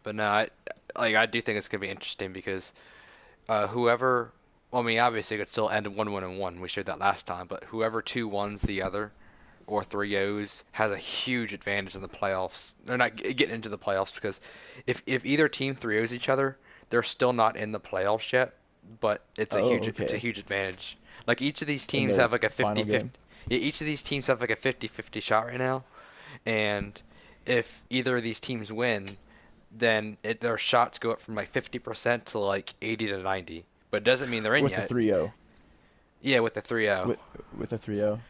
But no, I do think it's gonna be interesting because whoever, well, I mean, obviously it could still end 1-1-1. We showed that last time, but whoever 2-1s the other or 3-0s has a huge advantage in the playoffs. They're not getting into the playoffs because if either team 3-0s each other, they're still not in the playoffs yet, but Oh, it's a okay. huge advantage. Like each of these In teams the have like a final 50-50, game. yeah, each of these teams have like a 50-50 shot right now, and if either of these teams win, then their shots go up from like 50% to like 80 to 90. But it doesn't mean they're in With the yet. 3-0. Yeah, with the 3-0. With the 3-0.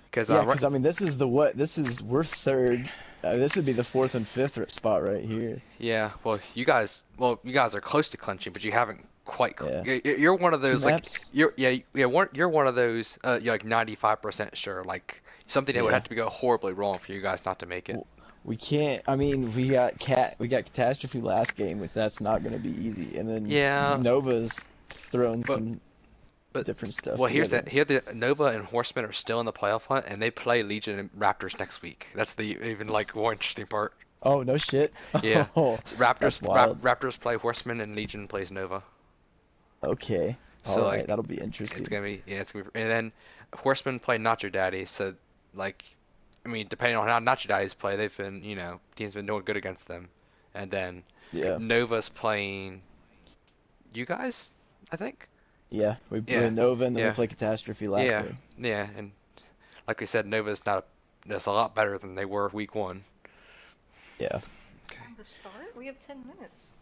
Because Yeah, because I mean, this is the what? We're third. This would be the fourth and fifth spot right here. yeah, well, you guys are close to clinching, but you haven't quite. Yeah. You're one of Two those like maps. you're one of those you're like 95% sure, like something that would have Yeah. to go horribly wrong for you guys not to make it. W- We can't. I mean, we got catastrophe last game, which that's not going to be easy. And then Yeah, Nova's throwing but some but different stuff well, here's together. that. Here the Nova and Horsemen are still in the playoff hunt, and they play Legion and Raptors next week. That's the even like more interesting part. Oh no shit. Yeah, Oh, so that's wild. Raptors play Horsemen and Legion plays Nova. Okay. All So right, like that'll be it's interesting. gonna be yeah it's gonna be and then Horsemen play Nacho Daddy. So like I mean depending on how Nacho Daddies play, they've been teams been doing good against them. And then Yeah. Nova's playing you guys, I think. Yeah. We play Yeah, Nova and then we yeah, play catastrophe last yeah, game. yeah. And like we said, Nova's not that's a lot better than they were week one. Yeah. Okay. On the start? We have 10 minutes.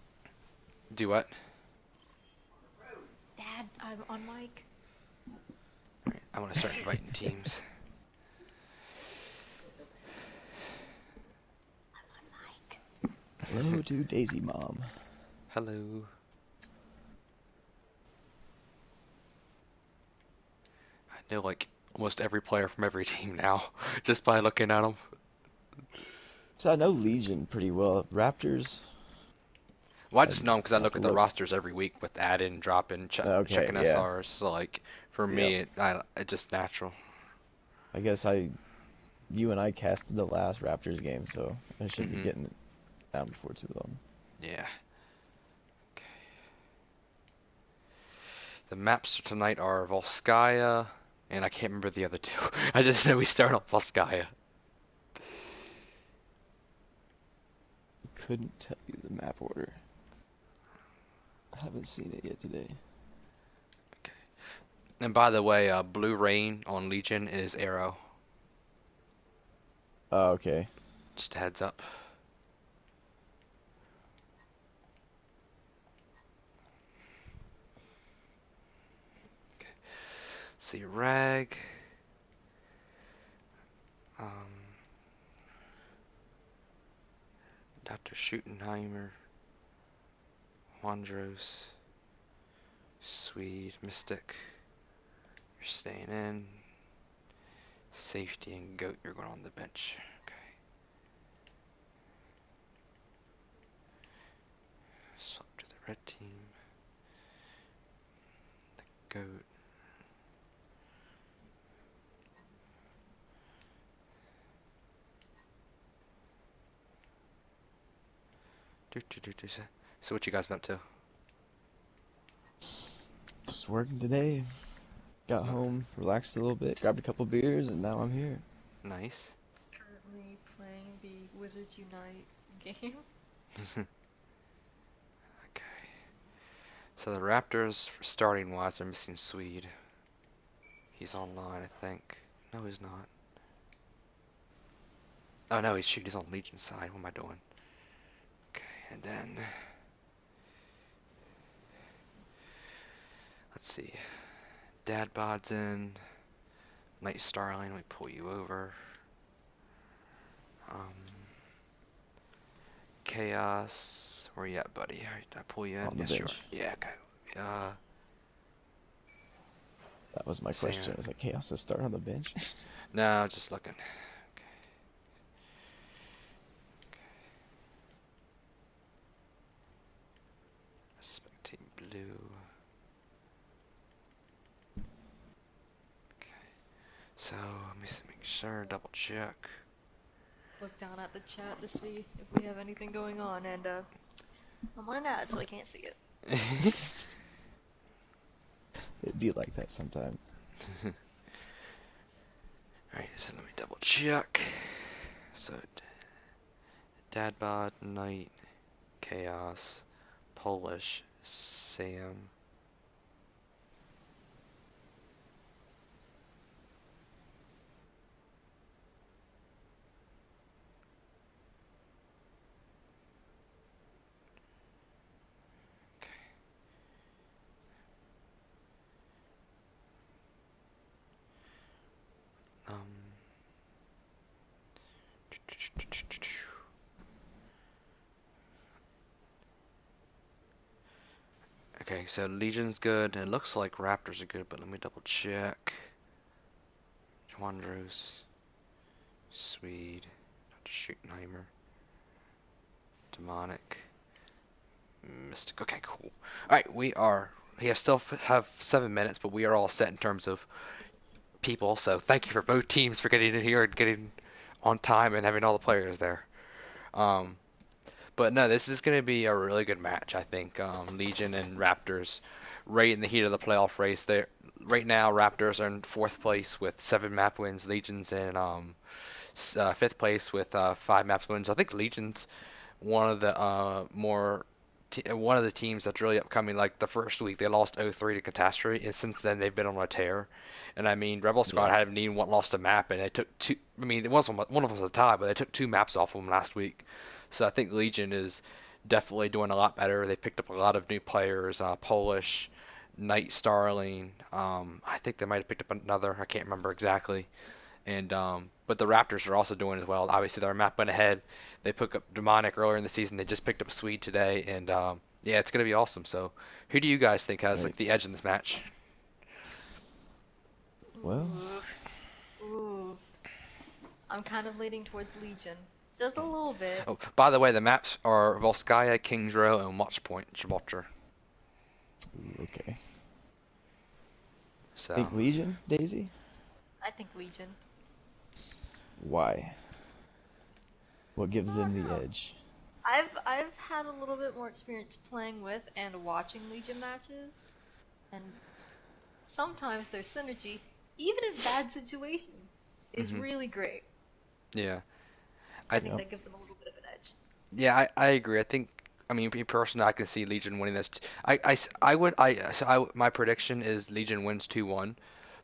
Do what? Dad, I'm on mic. All right, I want to start inviting teams. I'm on mic. Hello to Daisy Mom. Hello. I know like almost every player from every team now just by looking at them. So I know Legion pretty well. Raptors, Well, I I'd just know them because I have look to at the look. rosters every week with add in, drop in, Okay, checking yeah. SRs. So like for Yep. me, it's just natural. I guess you and I casted the last Raptors game, so I should be Mhm. getting it down before too long. Yeah. Okay. The maps tonight are Volskaya, and I can't remember the other two. I just know we start on Volskaya. Couldn't tell you the map order. I haven't seen it yet today. Okay. And by the way, Blue Rain on Legion is Arrow. Oh, okay. Just a heads up. See Rag. Um, Dr. Schuttenheimer. Wandros. Swede. Mystic. You're staying in. Safety and Goat, you're going on the bench. Okay. Swap to the red team. The Goat. So what you guys been up to? Just working today. Got No. home, relaxed a little bit, grabbed a couple beers, and now I'm here. Nice. Currently playing the Wizards Unite game. Okay. So the Raptors, for starting wise, are missing Swede. He's online, I think. No, he's not. Oh no, he's on Legion side. What am I doing? Okay, and then let's see. Dad Bod's in. Night Starline, we pull you over. Um, Chaos, where you at, buddy? Alright, did I pull you in? On the Yes, you are. bench. Yeah, okay. That was my question. Sam. I was like, Chaos to start on the bench? No, just looking. Okay. Spectate blue. Okay. So let me make sure, double check. Look down at the chat to see if we have anything going on, and I'm on an ad, so I can't see it. It'd be like that sometimes. Alright, so let me double check. So, Dadbot, Knight, Chaos, Polish, Sam. Um, okay, so Legion's good. It looks like Raptors are good, but let me double check. Wandros, Swede, Dr. Schuttenheimer, Demonic, Mystic. Okay, cool. Alright, still have 7 minutes, but we are all set in terms of people, so thank you for both teams for getting in here and getting on time and having all the players there. Um, But no, this is going to be a really good match, I think. Legion and Raptors, right in the heat of the playoff race. There, right now, Raptors are in fourth place with 7 map wins. Legion's in fifth place with 5 maps wins. I think Legion's one of the one of the teams that's really upcoming. Like the first week, they lost 0-3 to Catastrophe, and since then they've been on a tear. And I mean, Rebel Squad Yeah. hadn't even lost a map, and they took two. I mean, it wasn't one of us a tie, but they took 2 maps off of them last week. So I think Legion is definitely doing a lot better. They picked up a lot of new players, Polish, Knight Starling. I think they might have picked up another. I can't remember exactly. And but the Raptors are also doing as well. Obviously, their map went ahead. They picked up Demonic earlier in the season. They just picked up Swede today, and yeah, it's gonna be awesome. So, who do you guys think has Right. like the edge in this match? Well, Ooh. Ooh. I'm kind of leaning towards Legion. Just a little bit. Oh, by the way, the maps are Volskaya, Kings Row, and Watch Point, Gibraltar. okay. So, Think Legion, Daisy? I think Legion. Why? What gives I them don't the know. edge? I've had a little bit more experience playing with and watching Legion matches, and sometimes their synergy, even in bad situations, is hmm really great. yeah. I I think Yep. that gives them a little bit of an edge. Yeah, I agree. I think, I mean, in person, I can see Legion winning this. I would, my prediction is Legion wins 2-1,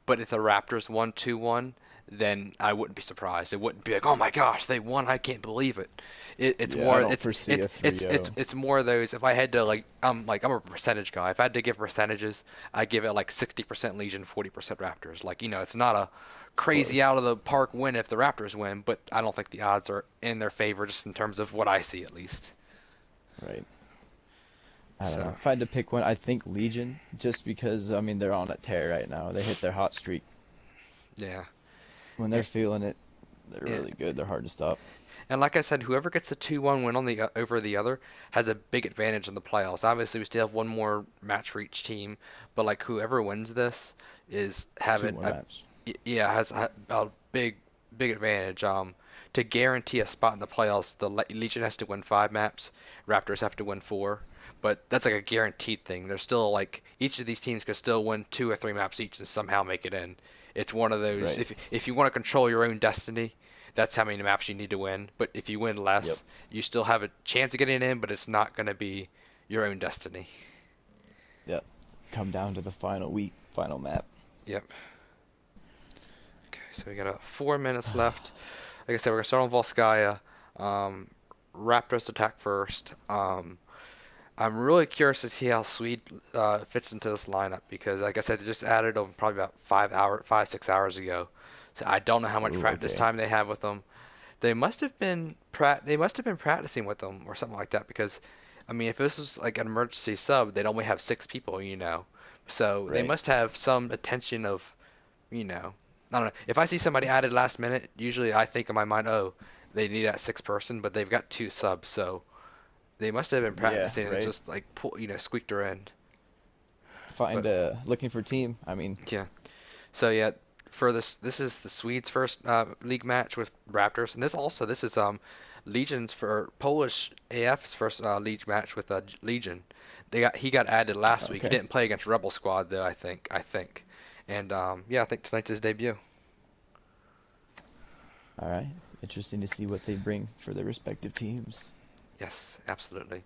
but if the Raptors won 2-1, then I wouldn't be surprised. It wouldn't be like, oh my gosh, they won! I can't believe it. It's Yeah, I more, don't foresee a 3-0. it's more of those. If I had to I'm a percentage guy. If I had to give percentages, I give it like 60% Legion, 40% Raptors. Like it's not a It's crazy close. out of the park win if the Raptors win, but I don't think the odds are in their favor just in terms of what I see at least. Right. I don't know. So If I had to pick one, I think Legion, just because, I mean, they're on a tear right now. They hit their hot streak. yeah, When they're and, feeling it, they're and really good. They're hard to stop. and like I said, whoever gets the 2-1 win on the over the other has a big advantage in the playoffs. Obviously, we still have one more match for each team, but like whoever wins this is Two having more a maps. yeah has a big advantage. To guarantee a spot in the playoffs, the Legion has to win 5 maps, Raptors have to win 4. But that's like a guaranteed thing. There's still like each of these teams could still win 2 or 3 maps each and somehow make it in. It's one of those Right. if you want to control your own destiny, that's how many maps you need to win. But if you win Yep. less, you still have a chance of getting in, but it's not going to be your own destiny. Yep. Come down to the final week, final map. Yep. Okay, so we got 4 minutes left. Like I said, we're gonna start on Volskaya. Um, Raptors attack first. I'm really curious to see how Swede fits into this lineup because, like I said, they just added him probably about 5, 6 hours ago. So I don't know how much Ooh, practice okay. time they have with them. They must have been practicing with them or something like that because, I mean, if this was like an emergency sub, they'd only have 6 people. So they Right. must have some attention of, you know, I don't know. If I see somebody added last minute, usually I think in my mind, oh, they need that 6 person, but they've got 2 subs, so they must have been Yeah, practicing and right. just like squeaked her in. Find But looking for team. I mean, yeah, so yeah, for this. This is the Swedes' first league match with Raptors, and this is Legion's for Polish AF's first league match with Legion. He got added last week. He Okay. didn't play against Rebel Squad though. I think, and yeah, I think tonight's his debut. All right. Interesting to see what they bring for their respective teams. Yes, absolutely.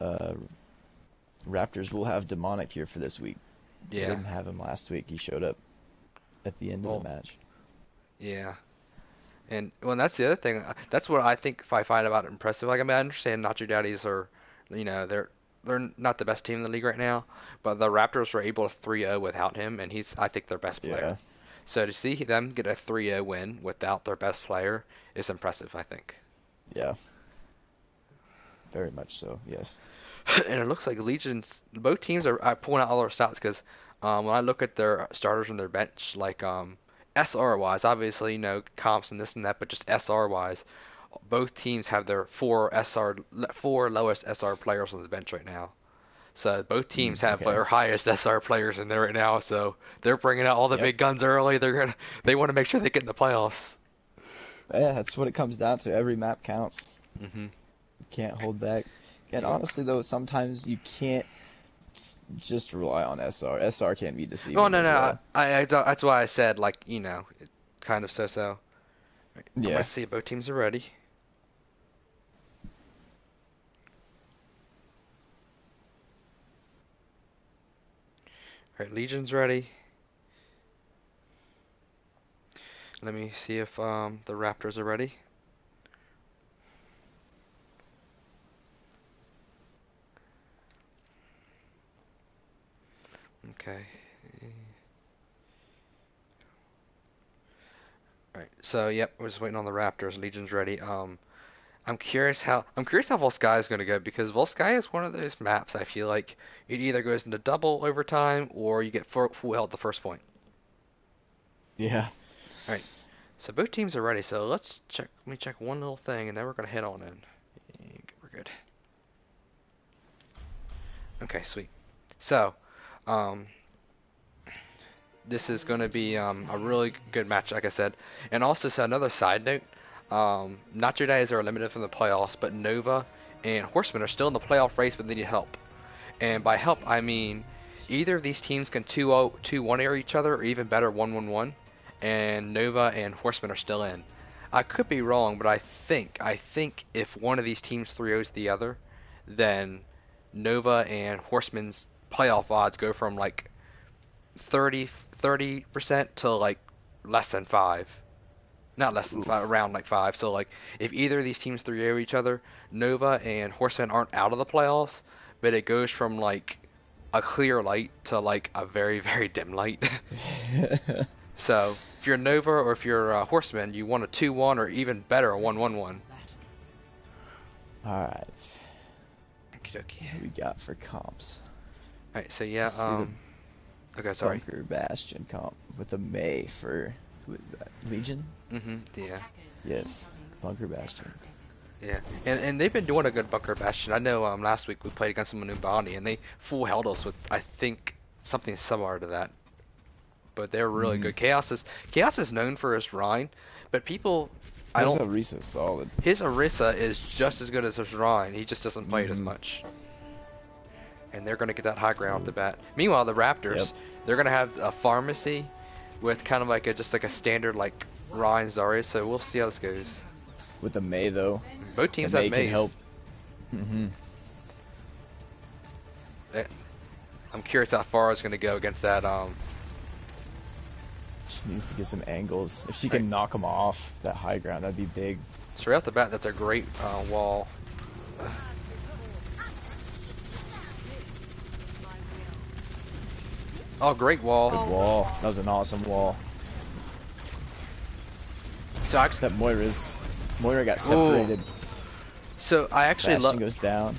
Uh, Raptors will have Demonic here for this week. They Yeah. didn't have him last week. He showed up at the end of Well, the match. yeah. And well, that's the other thing. That's what I think if I find about it impressive. Like I mean, I understand Nacho Daddies are, they're not the best team in the league right now, but the Raptors were able to 3-0 without him, and he's I think their best Yeah. player. So to see them get a 3-0 win without their best player is impressive, I think. Yeah. Very much so. Yes. And it looks like Legion's both teams are pulling out all their stats because when I look at their starters and their bench, like SR wise, obviously comps and this and that, but just SR wise, both teams have their four lowest SR players on the bench right now. So both teams have Okay. their highest SR players in there right now. So they're bringing out all the Yep. big guns early. They want to make sure they get in the playoffs. Yeah, that's what it comes down to. Every map counts. Hmm. You can't hold back. And Yeah. honestly, though, sometimes you can't just rely on SR. SR can be deceiving Oh no as no, well. that's why I said like kind of so. I'm Yeah. gonna see if both teams are ready. All right, Legion's ready. Let me see if the Raptors are ready. Okay. All right. So yep, we're just waiting on the Raptors. Legion's ready. I'm curious how Volskaya is going to go because Volskaya is one of those maps I feel like it either goes into double overtime or you get full health the first point. Yeah. All right. So both teams are ready. So let's check. Let me check one little thing, and then we're going to head on in. We're good. Okay, sweet. So, um, this is going to be a really good match, like I said. And also, so another side note, Nacho Days are eliminated from the playoffs, but Nova and Horsemen are still in the playoff race, but they need help. And by help, I mean either of these teams can 2-0, 2-1 air each other, or even better, 1-1-1. And Nova and Horsemen are still in. I could be wrong, but I think if one of these teams 3-0s the other, then Nova and Horsemen's playoff odds go from like 30% to like less than 5. Not less than 5, around like 5. So like if either of these teams 3-0 each other, Nova and Horsemen aren't out of the playoffs, but it goes from like a clear light to like a very very dim light. So if you're Nova or if you're Horseman, you want a 2-1 or even better a 1-1-1. Alright. Okie dokie. What we got for comps? Alright, so yeah, Let's see the okay, sorry. Bunker Bastion comp with a May for, who is that? Legion? Yeah. Yes. Bunker Bastion. Yeah. And they've been doing a good Bunker Bastion. I know last week we played against them in New Bonnie and they full held us with I think something similar to that. But they're really good. Chaos is known for his Rhine, but people His Arisa's solid. his Orisa is just as good as his Rhine. He just doesn't play it as much. And they're going to get that high ground off the bat. Meanwhile, the Raptors, Yep. they're going to have a pharmacy with kind of like just like a standard like Rhine Zarya. So we'll see how this goes. With the May though. Both teams the have May can Maze. help. I'm curious how far it's going to go against that. She needs to get some angles. If she can knock him off that high ground, that'd be big. Straight off the bat, that's a great wall. Oh, great wall. Good wall. That was an awesome wall. So actually, That Moira got separated. I actually Bastion love. goes down.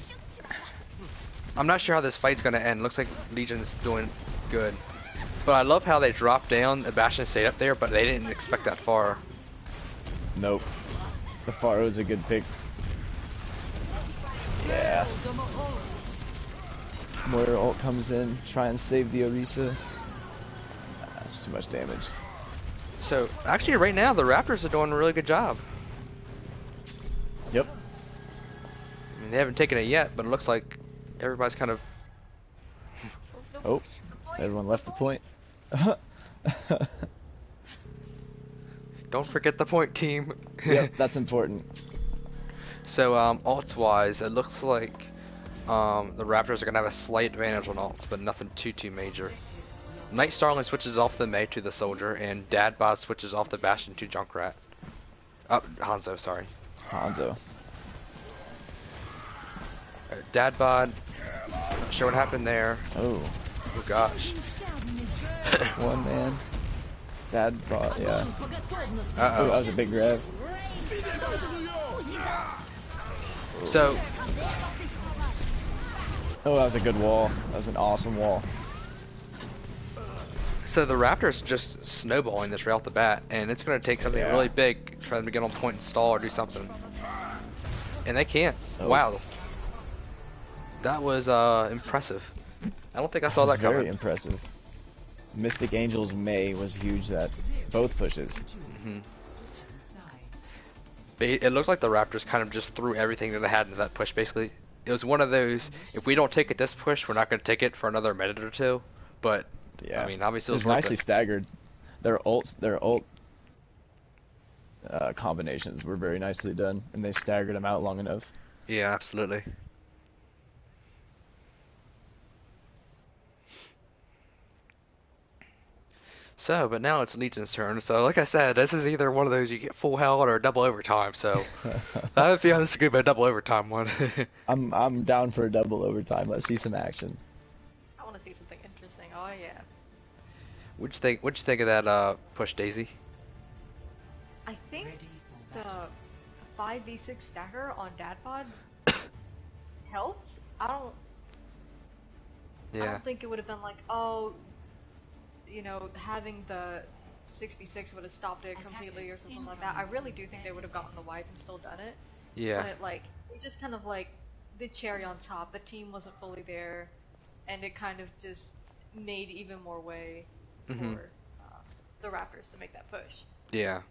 I'm not sure how this fight's gonna end. Looks like Legion's doing good, but I love how they dropped down. The Bastion stayed up there, but they didn't expect that far. Nope. The Pharaoh is a good pick. Yeah. Moira ult comes in, try and save the Orisa. It's too much damage. So actually, right now the Raptors are doing a really good job. Yep. I mean, they haven't taken it yet, but it looks like everybody's kind of. Oh, everyone left the point. Don't forget the point, team. Yep, that's important. So ults wise, it looks like the Raptors are gonna have a slight advantage on ults, but nothing too major. Night Starling switches off the Mei to the Soldier, and Dadbot switches off the Bastion to Junkrat. Hanzo, sorry. Hanzo. Dadbot, not sure what happened there. Oh. Oh gosh. One man. Dadbot, yeah. Uh-oh. Oh, that was a big grab. So, Oh, that was a good wall. That was an awesome wall. so the Raptors just snowballing this right off the bat, and it's going to take something Yeah. really big for them to get on point and stall or do something. And they can't. Oh. Wow. That was impressive. I don't think I saw that Very coming. impressive. Mystic Angel's May was huge that both pushes. It looked like the Raptors kind of just threw everything that they had into that push, basically. It was one of those, if we don't take it this push, we're not going to take it for another minute or two. But, Yeah. I mean, obviously It was worth nicely it. staggered. Their ult combinations were very nicely done, and they staggered them out long enough. Yeah, absolutely. So, but now it's Legion's turn. So, like I said, this is either one of those you get full held or double overtime. So, I have a feeling this is going to be a double overtime one. I'm down for a double overtime. Let's see some action. I want to see something interesting. Oh yeah. What'd you think of that push, Daisy? I think the 5v6 stagger on Dadbod helped. I Yeah. don't think it would have been like, oh, you know, having the 6v6 would have stopped it completely or something like that. I really do think they would have gotten the wipe and still done it. Yeah. But like, it just kind of like the cherry on top. The team wasn't fully there, and it kind of just made even more way Mhm. for the Raptors to make that push. Yeah.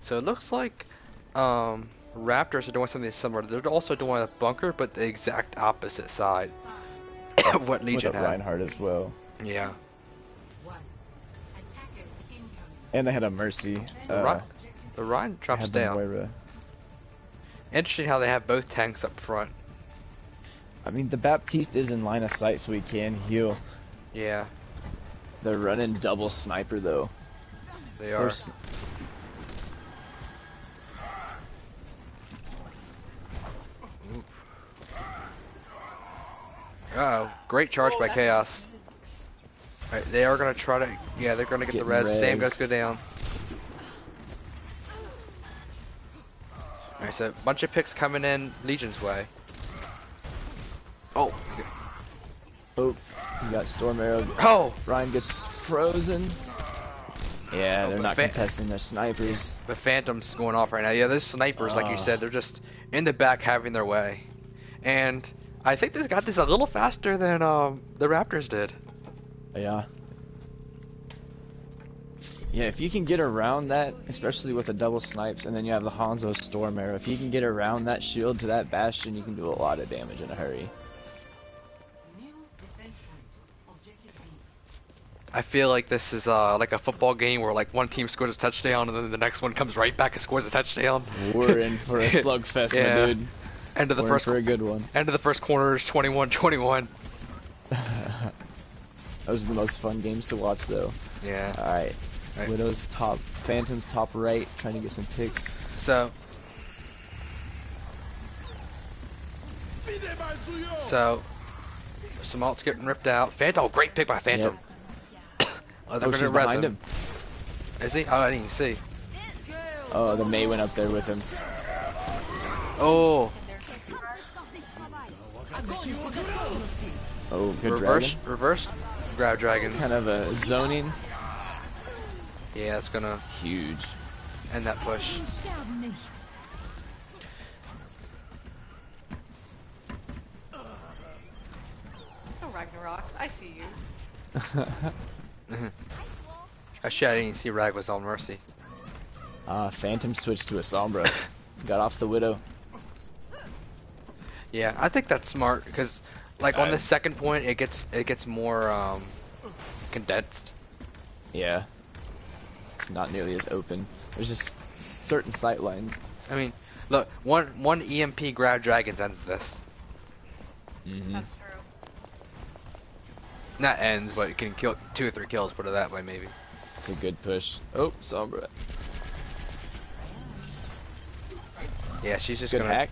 So it looks like Raptors are doing something similar. They're also doing a bunker, but the exact opposite side of what With Legion a had. Reinhardt as well. Yeah. And they had a Mercy. The Rhine drops had the down. Moira. Interesting how they have both tanks up front. I mean, the Baptiste is in line of sight, so he can heal. Yeah, They're running double sniper, though. they are. There's- Uh-oh. Great charge by Chaos. Alright, they are going to try to... Yeah, they're going to get the Getting res. Sam res. goes go down. Alright, so a bunch of picks coming in Legion's way. Oh. Oh, you got Storm Arrow. Oh! Ryan gets frozen. Yeah, they're but not fa- contesting their snipers. The Phantom's going off right now. Yeah, those snipers, like you said, they're just in the back having their way. And I think they got this a little faster than the Raptors did. Yeah. Yeah, if you can get around that, especially with the double snipes, and then you have the Hanzo Storm Arrow, if you can get around that shield to that Bastion, you can do a lot of damage in a hurry. I feel like this is like a football game where like one team scores a touchdown and then the next one comes right back and scores a touchdown. We're in for a slugfest, Yeah. my dude. End of the We're in first for a good one. end of the first quarter is 21-21. Those are the most fun games to watch, though. Yeah. Alright. Right. Widow's top, Phantom's top right, trying to get some picks. So some ults getting ripped out. Phantom, great pick by Phantom. Oh, they're Oh, gonna she's res behind him. Is he? Oh, I didn't even see. Oh, the Mei went up there with him. Oh, Oh, good dragon. reverse grab dragons. Kind of a zoning. Yeah, it's gonna Huge. end that push. Oh, Ragnarok, I see you. Actually, I didn't even see Rag was on Mercy. Phantom switched to a Sombra. Got off the Widow. Yeah, I think that's smart because, like, on the second point, it gets more condensed. Yeah. It's not nearly as open. There's just certain sight lines. I mean, look, one EMP grab dragons ends this. Mm-hmm. That's true. Not ends, but it can kill 2 or 3 kills. Put it that way, maybe. It's a good push. Oh, Sombra. Yeah, she's just Good gonna. hack.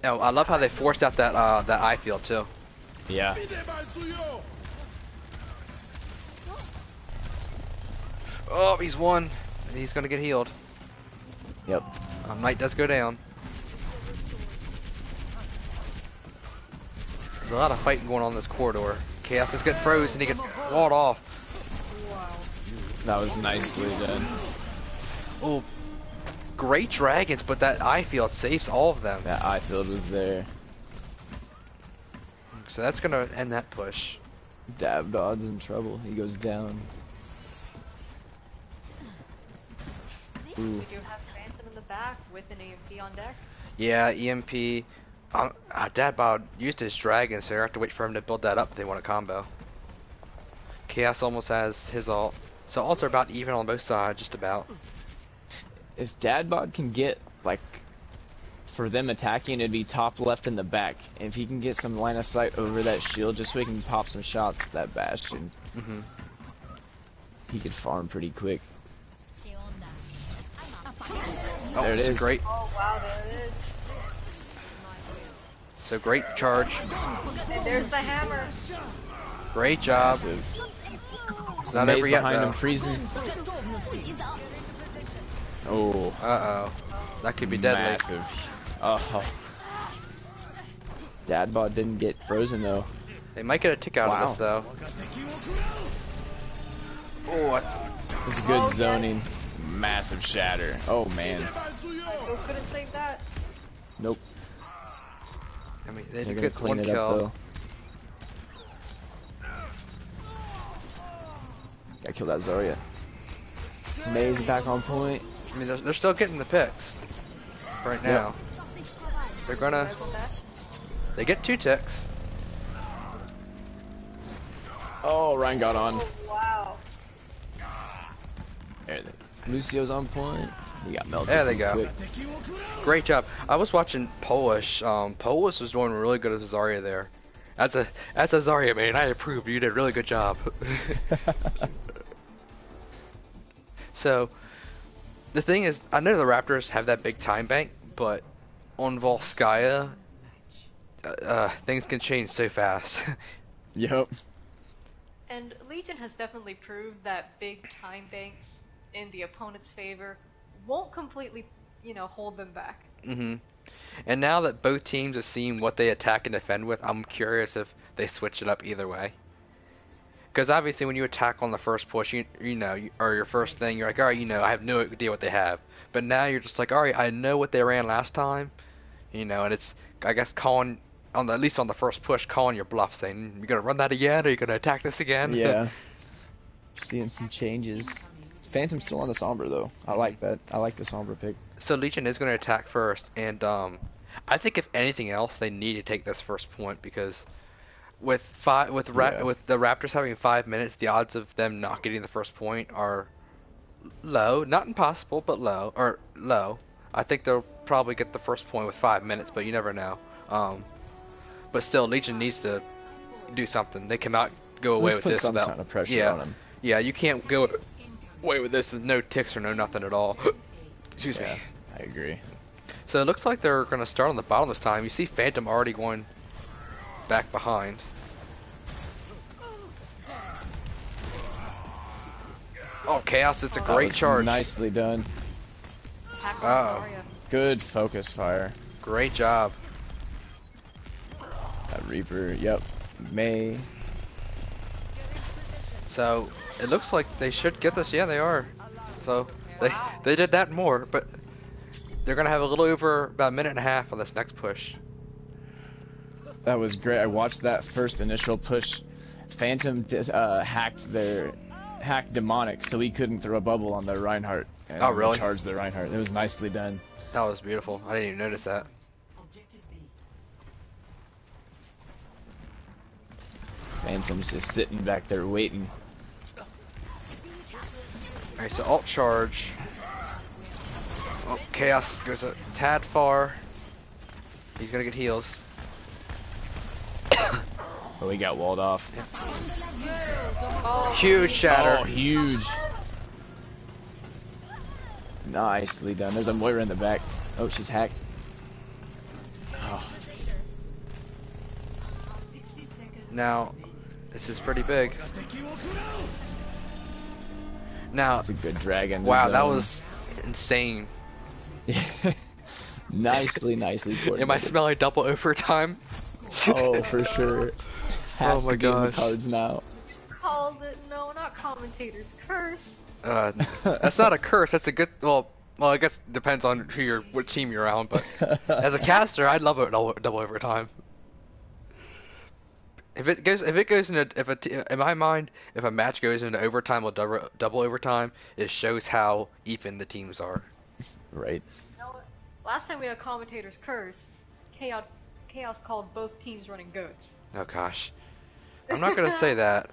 Oh, I love how they forced out that that eye field too. Yeah. Oh, he's won. He's gonna get healed. Yep. Knight does go down. There's a lot of fighting going on in this corridor. Chaos is getting frozen. He gets walled off. Wow. That was nicely done. Oh, great dragons, but that eye field saves all of them. That eye field was there. So that's gonna end that push. Dab Dod's in trouble. He goes down. Ooh. We do have Phantom in the back with an EMP on deck. Yeah, EMP. Dadbod used his dragon, so you have to wait for him to build that up if they want a combo. Chaos almost has his ult. So ults are about even on both sides, just about. If Dadbod can get, like, for them attacking, it'd be top left in the back. If he can get some line of sight over that shield, just so he can pop some shots at that Bastion, he could farm pretty quick. Oh, There it is. Great. Oh wow, there it is. So great charge. And there's the hammer. Great job. Massive. It's not Maze over yet, behind though. him freezing. Oh, Uh-oh. That could be deadly. massive. Oh. Dadbod didn't get frozen though. They might get a tick out of this, though. Oh, It was a good zoning. Massive shatter. Oh man. Who couldn't save that? Nope. I mean, they They're did gonna good clean one it up kill. though. Gotta kill that Zarya. Maze back on point. I mean, they're still getting the picks right now. They're gonna. Razzle dash. They get 2 ticks. Oh, Ryan got on. Oh wow. There Lucio's on point. He got melted. There they pretty go. quick. Great job. I was watching Polish. Polish was doing really good as Zarya there. As a Zarya man, I approve. You did a really good job. So, the thing is, I know the Raptors have that big time bank, but on Volskaya, things can change so fast. Yep. And Legion has definitely proved that big time banks in the opponent's favor won't completely, hold them back. And now that both teams have seen what they attack and defend with, I'm curious if they switch it up either way. Because obviously when you attack on the first push, or your first thing, you're like, alright, I have no idea what they have. But now you're just like, alright, I know what they ran last time. And it's, I guess, calling, at least on the first push, calling your bluff, saying, you gonna run that again? Are you gonna attack this again? Yeah. Seeing some changes. Phantom's still on the Sombra though. I like that. I like the Sombra pick. So Legion is gonna attack first, and I think if anything else, they need to take this first point because with the Raptors having 5 minutes, the odds of them not getting the first point are low. Not impossible, but low. I think they'll probably get the first point with 5 minutes, but you never know. But still, Legion needs to do something. They cannot go away with Put this some without kind of pressure on him. Yeah, you can't go away with this with no ticks or no nothing at all. Excuse me. I agree. So it looks like they're going to start on the bottom this time. You see Phantom already going back behind. Oh, Chaos, it's a great charge. Nicely done. Attack on Zarya. Good focus fire. Great job. That Reaper, yep. May. So it looks like they should get this. Yeah, they are. So they did that more, but they're going to have a little over about a minute and a half on this next push. That was great. I watched that first initial push Phantom hacked demonic, so he couldn't throw a bubble on the Reinhardt and Oh, really? charge the Reinhardt. It was nicely done. That was beautiful. I didn't even notice that. Phantom's just sitting back there waiting. Alright, so alt charge. Oh, Chaos goes a tad far. He's gonna get heals. Oh, he got walled off. Huge shatter. Oh, huge. Nicely done. There's a Moira in the back. Oh, she's hacked. Oh. Now, this is pretty big. Now, That's a good dragon. wow, that was insane. nicely coordinated. Am I smelling double overtime? Oh, for sure. Has Oh my to be in the gosh. cards now. Called it. No, not commentator's curse. That's not a curse. That's a good. Well, I guess it depends on what team you're on. But as a caster, I'd love a double overtime. In my mind, if a match goes into overtime or double overtime, it shows how even the teams are. Right. You know what? Last time we had commentator's curse, Chaos called both teams running goats. Oh gosh, I'm not gonna say that.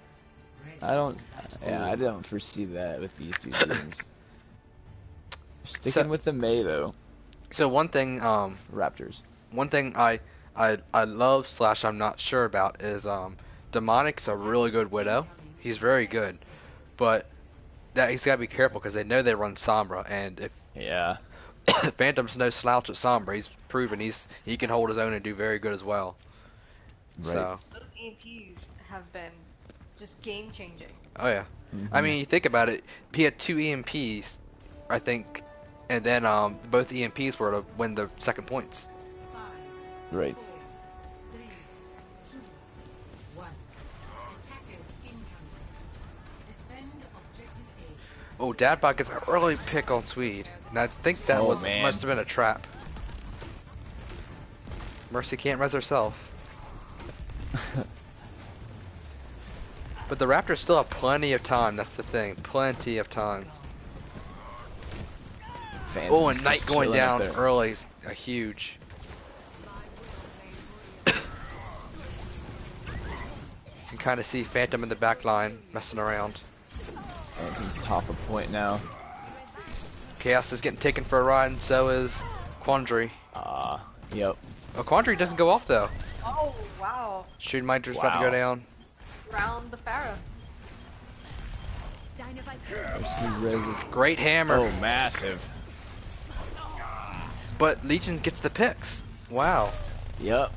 I don't foresee that with these two teams. Sticking with the Mei though. So one thing, Raptors. One thing I love / I'm not sure about is Demonic's a really good Widow. He's very good, but that he's got to be careful because they know they run Sombra, and if Yeah. Phantom's no slouch at Sombra, he's proven he can hold his own and do very good as well. Right. So. Those EMPs have been just game changing. Oh yeah. Mm-hmm. I mean, you think about it. He had 2 EMPs, I think, and then both EMPs were to win the second points. Right. Oh, Dadbot gets an early pick on Swede. And I think that must have been a trap. Mercy can't res herself. But the Raptors still have plenty of time, that's the thing. Plenty of time. Oh, and Knight going down early is a huge. You can kind of see Phantom in the back line messing around. Phantom's top of point now. Chaos is getting taken for a ride, and so is Quandary. Yep. Oh, Quandary doesn't go off though. Oh, wow. Shooting Mitra's about to go down. Round the Pharaoh. Mercy reses. Great hammer. Oh, massive. But Legion gets the picks. Wow. Yep.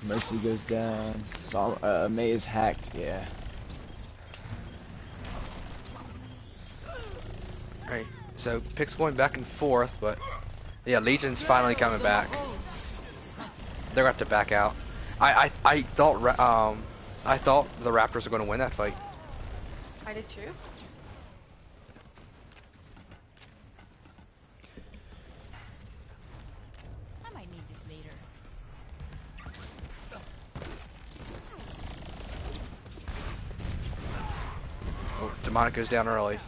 Mercy goes down. Mei is hacked. Yeah. Alright, so picks going back and forth, but yeah, Legion's finally coming back. They're gonna have to back out. I thought the Raptors were gonna win that fight. I did too. I might need this later. Oh, Demonic goes down early.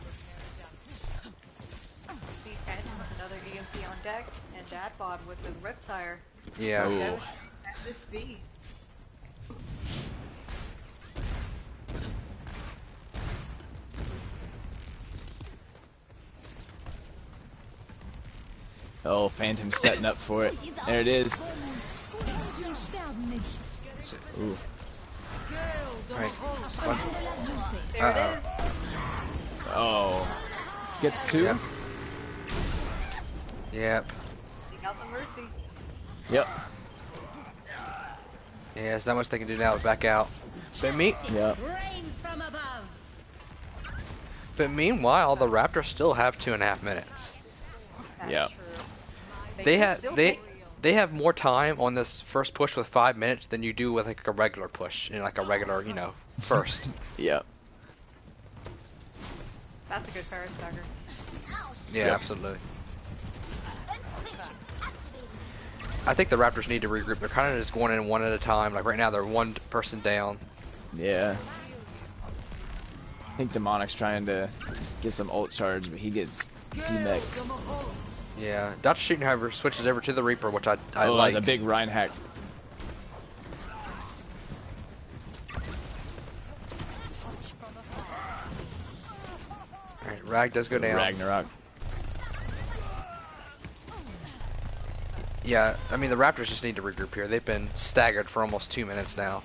See Phantom with another EMP on deck, and Dadbot with the Riptire. Yeah. Oh. That was this B. Oh, Phantom's setting up for it. There it is. Ooh. Alright. There it is. Oh. Gets 2? Yep. Yep. He got the Mercy. Yep. Yeah, there's not much they can do now but back out. Yep. But meanwhile, the Raptors still have 2.5 minutes. That's Yep. true. They have more time on this first push with 5 minutes than you do with like a regular push in like a regular, first. Yep. That's a good Ferris Dagger. Yeah, Yep. absolutely. I think the Raptors need to regroup. They're kind of just going in one at a time. Like right now, they're one person down. Yeah. I think Demonic's trying to get some ult charge, but he gets demeched. Yeah, Dr. Shooting, however, switches over to the Reaper, which I Oh, like. that's a big Rhine hack. Alright, Rag does go down. Ragnarok. Yeah, I mean, the Raptors just need to regroup here. They've been staggered for almost 2 minutes now.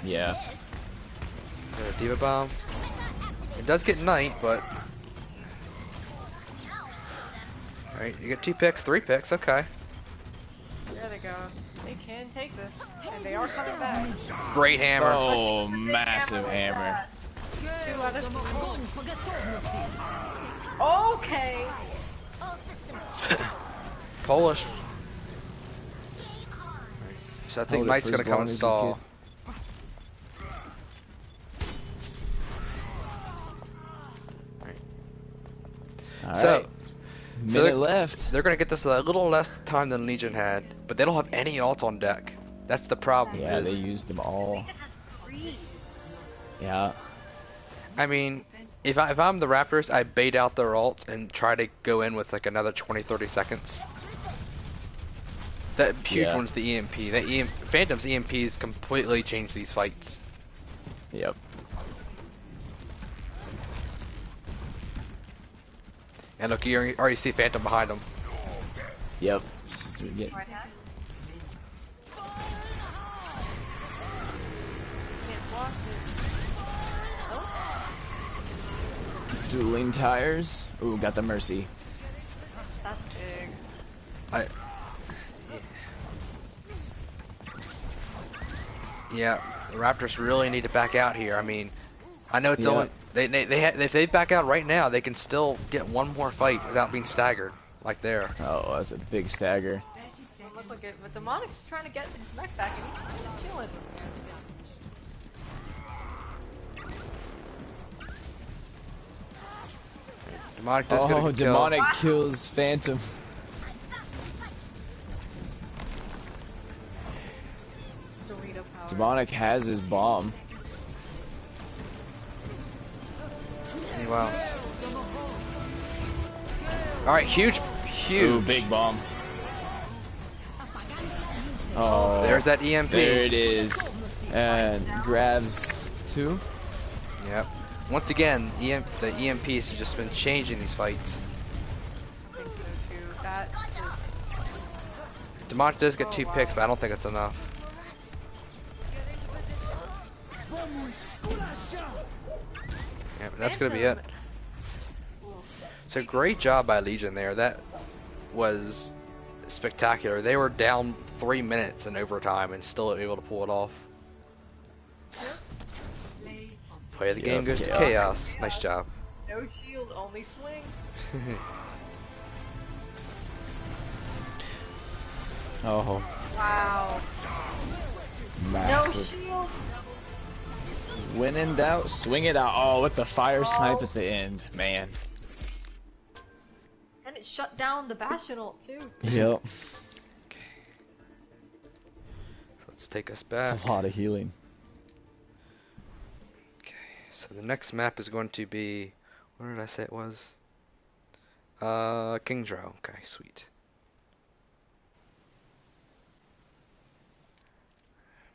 Yeah. Diva Bomb. It does get Knight, but... Alright, you get 2 picks, 3 picks, okay. There they go. They can take this, and they are coming back. Great hammer. Oh, Especially with the massive like hammer. that. 2 out of 3. Okay. Polish. So I think Hold it Knight's for gonna as come long as he install. Alright. So Minute they're- left. They're gonna get this a little less time than Legion had, but they don't have any ults on deck. That's the problem. Yeah, is- they used them all. Legion has 3. Yeah. I mean, if I'm the Raptors, I bait out their ults and try to go in with like another 20-30 seconds. That huge Yeah. one's the EMP. Phantom's EMPs completely changed these fights. Yep. And look, you already see Phantom behind him. Yep. Just get- Right hand. Can't block it. Dueling tires. Ooh, got the mercy. That's big. I. Yeah, the Raptors really need to back out here. I mean, I know it's Yeah. only if they back out right now, they can still get one more fight without being staggered, like there. Oh, that's a big stagger. Doesn't look like it, but Demonic's trying to get his mech back, and he's just chilling. Demonic does get a Oh, good kill. Demonic kills Phantom. It's Dorito power. Demonic has his bomb. Wow. All right, huge. Ooh, big bomb. Oh, There's that EMP. There it is. And grabs 2. Yep. Once again, the EMPs have just been changing these fights. I think so too. That's just. Demonic does get 2 picks, but I don't think it's enough. Yep, that's gonna be it. So great job by Legion there. That was spectacular. They were down 3 minutes in overtime and still able to pull it off. Play of the game goes to chaos. Nice job. No shield, only swing. Oh, Wow. No massive. shield. When in doubt, swing it out. Oh, with the fire snipe at the end. Man. And it shut down the Bastion ult too. Yep. Let's take us back. That's a lot of healing. Okay, so the next map is going to be, what did I say it was? King's Row. Okay, sweet.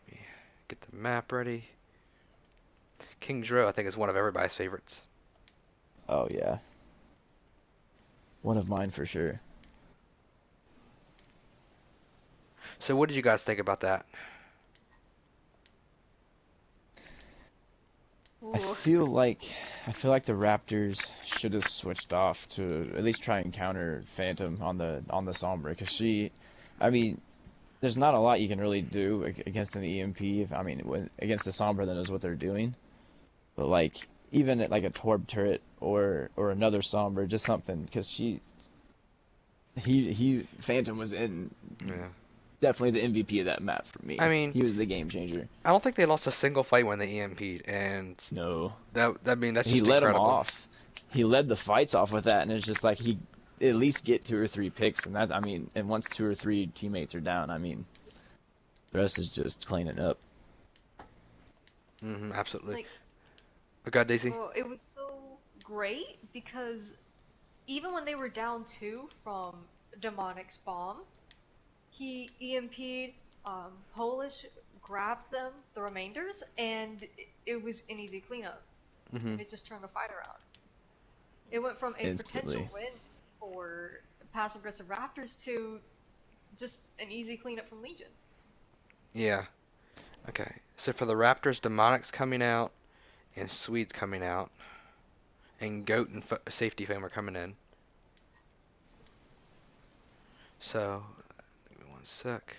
Let me get the map ready. King's Row, I think, is one of everybody's favorites. Oh, yeah. One of mine for sure. So what did you guys think about that? I feel like the Raptors should have switched off to at least try and counter Phantom on the Sombra, because she, I mean, there's not a lot you can really do against an EMP. Against the Sombra, that is what they're doing. But like even at like a Torb turret or another Sombra, just something, because Phantom was in Yeah. definitely the MVP of that map for me. I mean, he was the game changer. I don't think they lost a single fight when they EMP'd, and No. that's He just led him incredible. off. He led the fights off with that, and it's just like he at least get 2 or 3 picks, and and once 2 or 3 teammates are down, the rest is just cleaning up. Absolutely. Like, Oh God, Daisy. oh, it was so great because even when they were down two from Demonic's bomb, he EMP'd, Polish grabbed them, the remainders, and it was an easy cleanup. hmm And it just turned the fight around. It went from a potential Instantly. win for passive aggressive Raptors to just an easy cleanup from Legion. Yeah. Okay. So for the Raptors, Demonic's coming out, and Swede's coming out, and Goat and Safety Fame are coming in. So, give me one sec.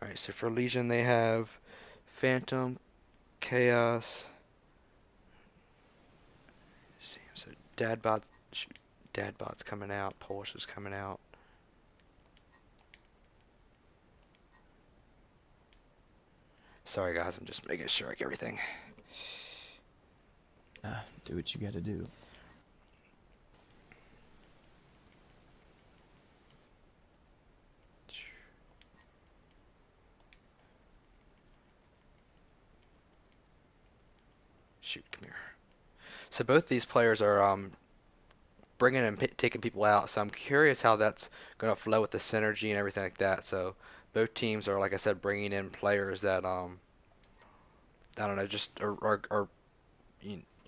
Alright, so for Legion, they have Phantom, Chaos. Let's see, so Dadbot's coming out, Polish is coming out. Sorry guys, I'm just making sure I get everything. Do what you gotta do. Shoot, come here. So both these players are bringing and taking people out. So I'm curious how that's going to flow with the synergy and everything like that. So both teams are, like I said, bringing in players that I don't know, just are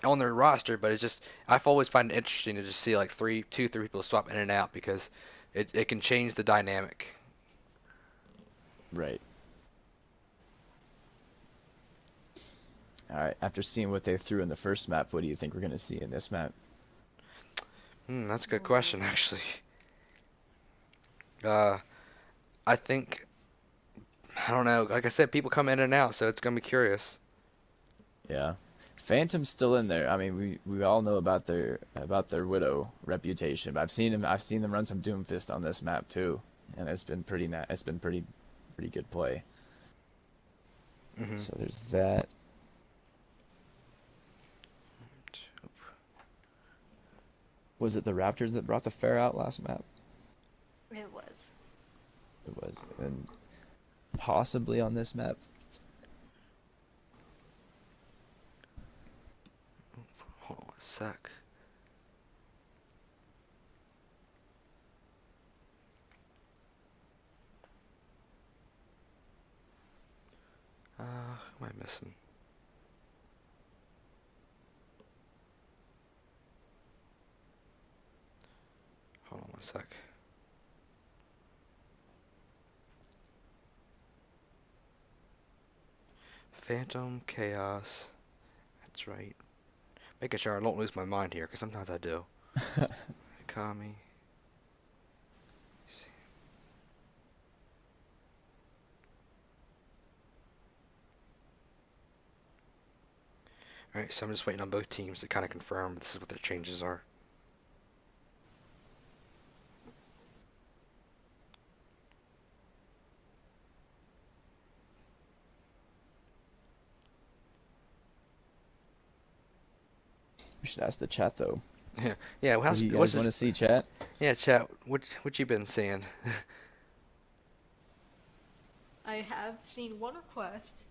on their roster. But it's just I've always find it interesting to just see like two, three people swap in and out because it can change the dynamic. Right. Alright, after seeing what they threw in the first map, what do you think we're gonna see in this map? That's a good question, actually. Uh, I think I don't know. Like I said, people come in and out, so it's gonna be curious. Yeah. Phantom's still in there. We all know about their Widow reputation, but I've seen them run some Doomfist on this map too, and it's been pretty good play. hmm So there's that. Was it the Raptors that brought the fair out last map? It was. It was, and possibly on this map. Hold on a sec. Who am I missing? Hold on one sec. Phantom Chaos. That's right. Making sure I don't lose my mind here, because sometimes I do. Kami. Alright, so I'm just waiting on both teams to kind of confirm this is what their changes are. We should ask the chat though. Yeah, yeah. What do you guys want to see, chat? Yeah, chat. What you been seeing? I have seen one request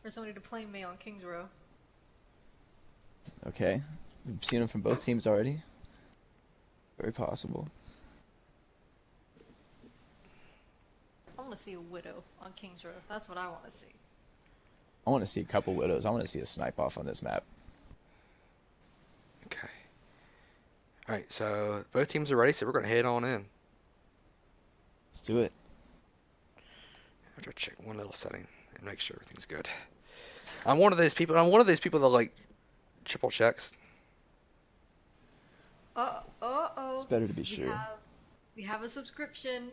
for somebody to play me on Kings Row. Okay, we've seen them from both teams already. Very possible. I want to see a Widow on Kings Row. That's what I want to see. I want to see a couple Widows. I want to see a snipe off on this map. Okay. Alright, so both teams are ready, so we're gonna head on in. Let's do it. I have to check one little setting and make sure everything's good. I'm one of those people that like triple checks. Oh. It's better to be sure. We have a subscription.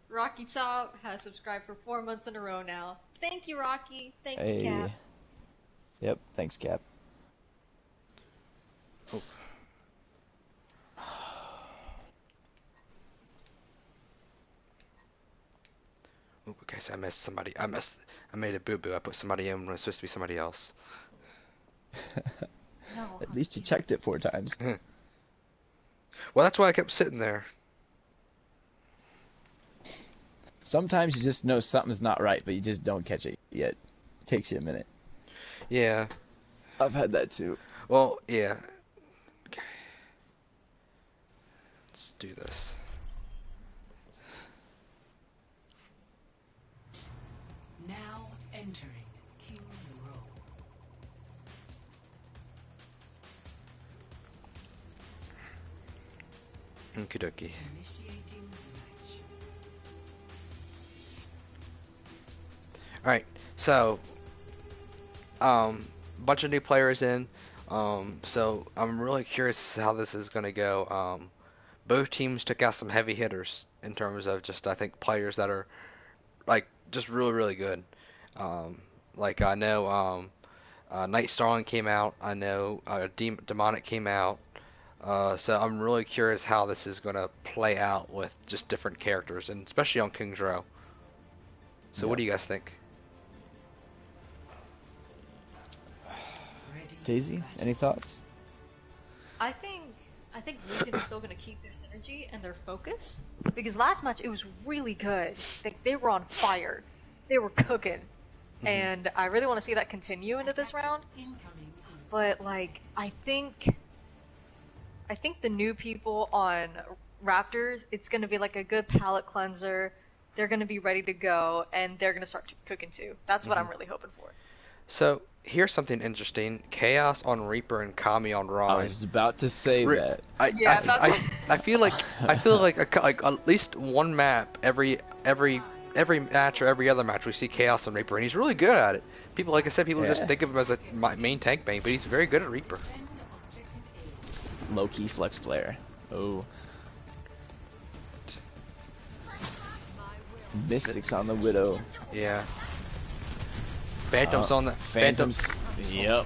Rocky Top has subscribed for 4 months in a row now. Thank you, Rocky. Thank you, Cap. Yep, thanks, Cap. Oh. Oop, okay, so I missed somebody. I made a boo-boo. I put somebody in when it's supposed to be somebody else. No. At least you checked it 4 times. Well, that's why I kept sitting there. Sometimes you just know something's not right, but you just don't catch it yet. It takes you a minute. Yeah. I've had that too. Well, yeah. Okay. Let's do this. Now entering King's Row. Okie dokie. Initiating match. Alright, so bunch of new players in. So I'm really curious how this is gonna go. Both teams took out some heavy hitters in terms of just I think players that are like just really really good. Like I know Night Starling came out. I know Demonic came out. So I'm really curious how this is gonna play out with just different characters, and especially on King's Row. So what do you guys think? Daisy, any thoughts? I think Lucian is still gonna keep their synergy and their focus because last match it was really good. They were on fire, they were cooking, and I really want to see that continue into this round. Incoming. But like I think the new people on Raptors, it's gonna be like a good palate cleanser. They're gonna be ready to go, and they're gonna start cooking too. That's what I'm really hoping for. So here's something interesting: Chaos on Reaper and Kami on I Ron. was about to say Re- that. Yeah, that's I feel like like at least one map every match or every other match we see Chaos on Reaper, and he's really good at it. People, like I said, people just Yeah. think of him as a main tank main, but he's very good at Reaper. Low-key flex player. Oh. Mystics on the Widow. Yeah. Phantom's on the Phantoms. Yep.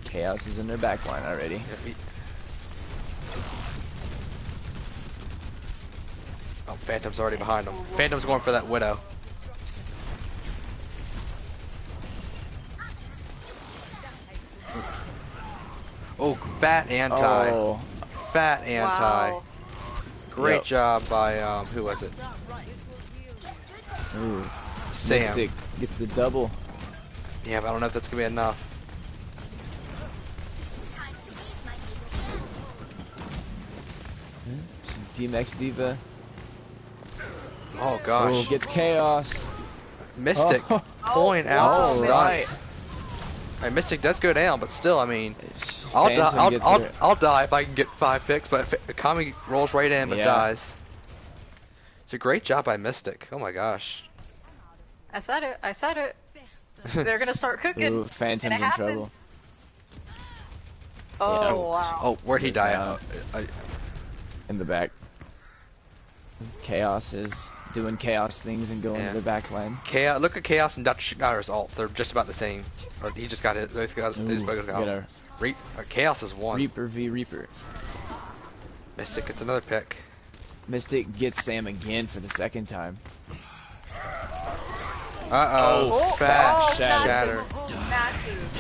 Chaos is in their backline already. Oh, Phantom's already behind him. Phantom's going for that Widow. Oh, fat anti. Oh, Fat anti. Wow. Great Yep. job by who was it? ooh. Sam. Mystic gets the double. Yeah, but I don't know if that's gonna be enough. DMX Diva. Oh gosh. Oh, gets Chaos. Mystic Oh. pulling out All the right. stuns. Alright, Mystic does go down, but still, I mean, Phantom gets her. I'll die if I can get 5 picks, but Kami rolls right in but Yeah. dies. It's a great job by Mystic. Oh my gosh. I said it. They're gonna start cooking. Ooh, And Phantom's it in happened. trouble. Oh Yeah. wow. Oh, where'd he Missed die? out. In the back. Chaos is doing chaos things and going Yeah. to the back line. Chaos. Look at Chaos and Dr. Schneider's ults. They're just about the same. Or he just got it. These guys. These Ooh, both got got a Chaos is one. Reaper v Reaper. Mystic gets another pick. Mystic gets Sam again for the second time. Uh-oh. Fat shatter. Massive.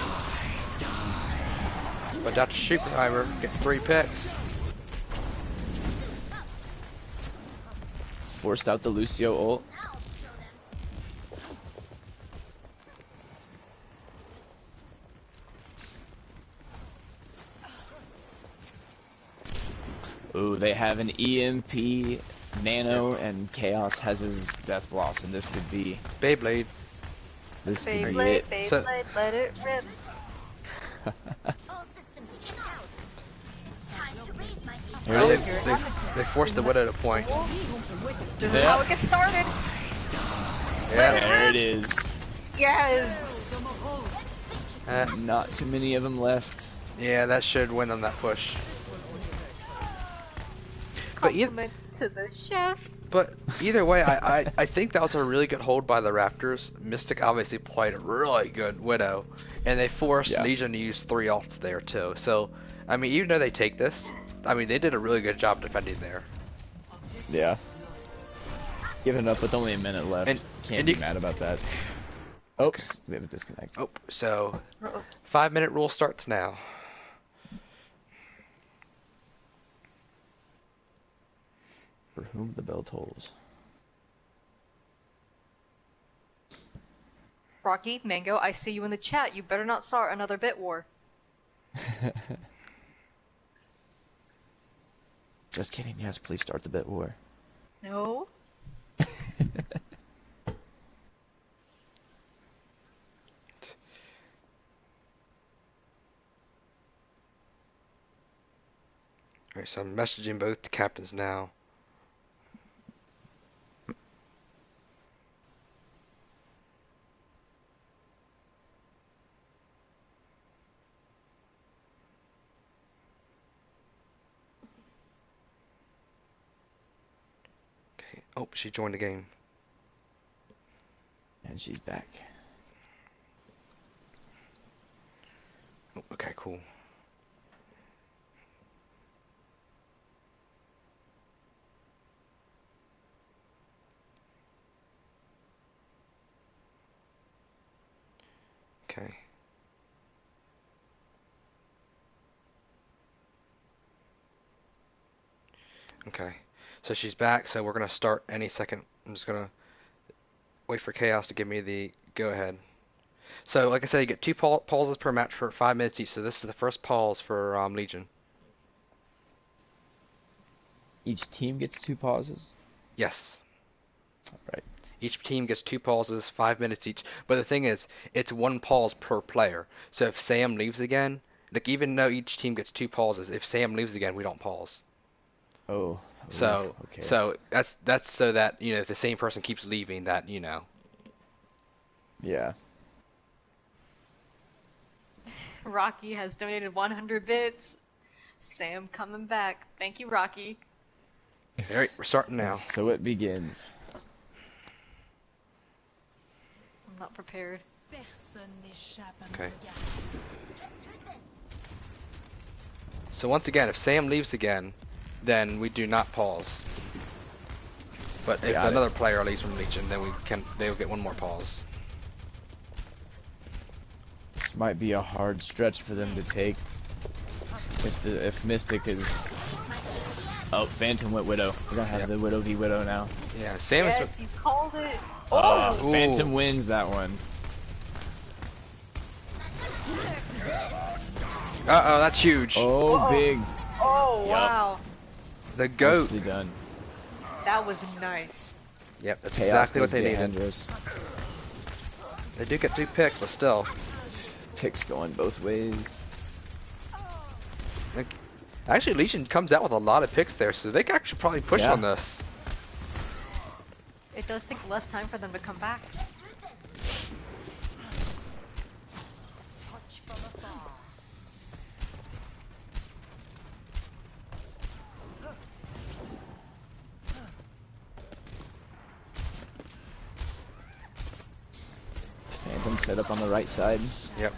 But Dr. Schuppenheimer gets 3 picks. Forced out the Lucio ult. Ooh, they have an EMP, Nano, and Chaos has his Death Blossom. This could be Beyblade. this could be Beyblade, it. Beyblade, So- let it rip. All systems check out. Time to raise my Here Oh, it is. they forced the Widow to point. This is how it gets started. Yeah. There it is. Yes. Not too many of them left. Yeah, that should win on that push. But Compliments to the chef. But either way, I think that was a really good hold by the Raptors. Mystic obviously played a really good Widow, and they forced Yeah. Legion to use 3 ults there too. So, I mean, even though they take this, I mean, they did a really good job defending there. Yeah. Giving up with only a minute left. Can't and be you- mad about that. Oops, we have a disconnect. Oh, so Uh-oh. 5-minute rule starts now. For whom the bell tolls. Rocky, Mango, I see you in the chat. You better not start another bit war. Just kidding. Yes, please start the bit war. No. Alright, so I'm messaging both the captains now. Okay. Oh, she joined the game. And she's back. Oh, okay, cool. Okay. Okay. So she's back, so we're gonna start any second. I'm just gonna wait for Chaos to give me the go ahead. So, like I said, you get two pauses per match for 5 minutes each. So this is the first pause for Legion. Each team gets 2 pauses. Yes. Right. Each team gets 2 pauses, 5 minutes each. But the thing is, it's 1 pause per player. So if Sam leaves again, like even though each team gets 2 pauses, if Sam leaves again, we don't pause. Oh. So, okay. so that's so that if the same person keeps leaving, that Yeah. Rocky has donated 100 bits. Sam coming back. Thank you, Rocky. All right, we're starting now. So it begins. I'm not prepared. Personne n'échappe à mon Okay. regard. So once again, if Sam leaves again, then we do not pause. But if Got it. another player leaves from Legion, then they'll get 1 more pause. This might be a hard stretch for them to take. If Mystic is. Oh, Phantom went Widow. We're gonna have the Widow v Widow now. Yeah, Sam Yes, is. you called it. Oh, Ooh. Phantom wins that one. Uh-oh, that's huge. Oh, big. Oh, Yup. wow. The goat. Nicely done. That was nice. Yep, that's Chaos exactly what does they get needed. Hendrix. They do get 2 picks, but still. Picks going both ways. Like, actually, Legion comes out with a lot of picks there, so they could actually probably push Yeah. on this. It does take less time for them to come back. Touch from afar. Phantom set up on the right side. Yep.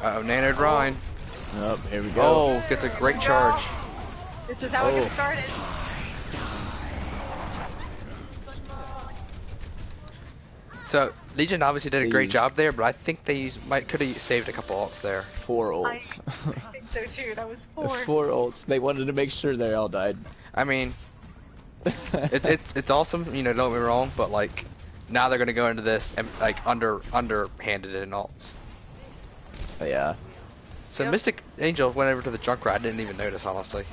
Uh-oh, nanoed Rhine. Oh, here we go. Oh, gets a great charge. This is how it Oh. gets started. So, Legion obviously did a They great used- job there, but I think they could have saved a couple ults there. 4 ults. I think so too. That was 4. 4 ults. They wanted to make sure they all died. I mean, it's awesome, don't get me wrong, but like now they're gonna go into this and like underhanded in ults. Yeah. So Yep. Mystic Angel went over to the Junkrat. I didn't even notice, honestly.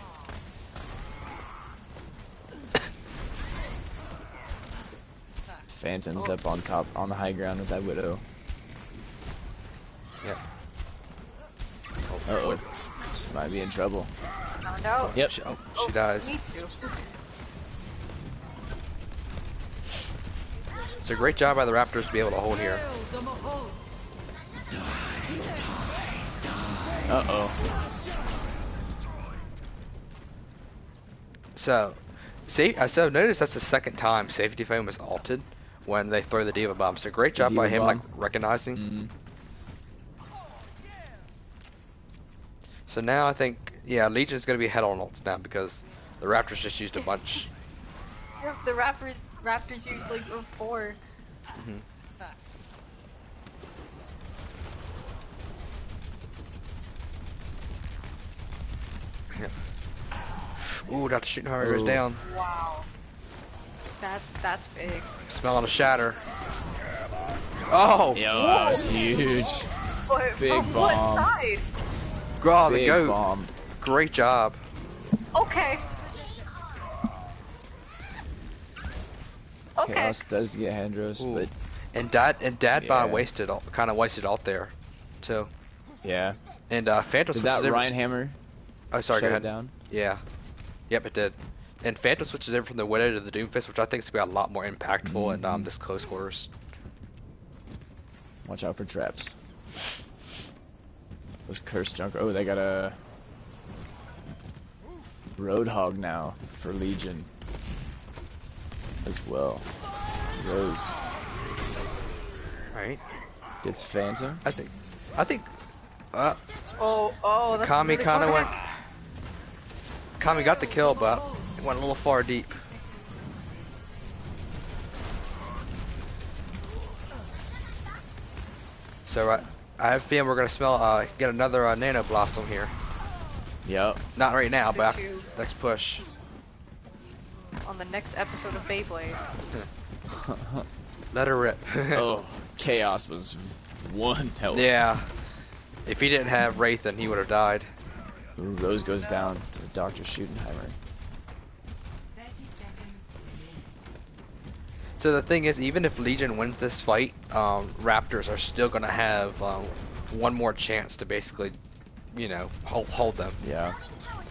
Phantom's up on top, on the high ground with that Widow. Yep. Uh-oh. She might be in trouble. Found out. Yep. She dies. Me too. It's a great job by the Raptors to be able to hold here. Uh-oh. So, see, so notice that's the second time Safety Foam is ulted when they throw the Diva Bomb. So great job by Diva him, like Bomb. recognizing. Mhm. So now I think Yeah, Legion's gonna be head on ults now because the Raptors just used a bunch. The Raptors used like a 4. Mhm. Ooh, Dr. Shooting Hammer goes Ooh. down. Wow. That's big. Smelling a shatter. Oh! Yo, that was huge. But Big from what bomb. side? Oh, the Big goat. bomb. Great job. Okay. Okay. Chaos does get Handros, Ooh. but And Dad Yeah. kind of wasted alt there, too. yeah. And Phantom Did switches that in. Ryan Hammer Oh, sorry, go shut it ahead. down? Yeah. Yep, it did. And Phantom switches in from the Widow to the Doomfist, which I think is going to be a lot more impactful in this close quarters. Watch out for traps. Those cursed junk. Oh, they got a Roadhog now for Legion as well. Rose Right? gets Phantom. I think, Oh, that's Kami really kind of hard. went. Kami got the kill, but it went a little far deep. So I have a feeling we're gonna get another Nano Blossom here. Yep. Not right now, but Choo-choo. next push. On the next episode of Beyblade. Let her rip. Oh, Chaos was 1 health. Yeah. If he didn't have Wraith, then he would have died. Ooh, Rose goes down to Dr. Schuttenheimer. 30 seconds remaining. So the thing is, even if Legion wins this fight, Raptors are still gonna have one more chance to basically, hold them. Yeah.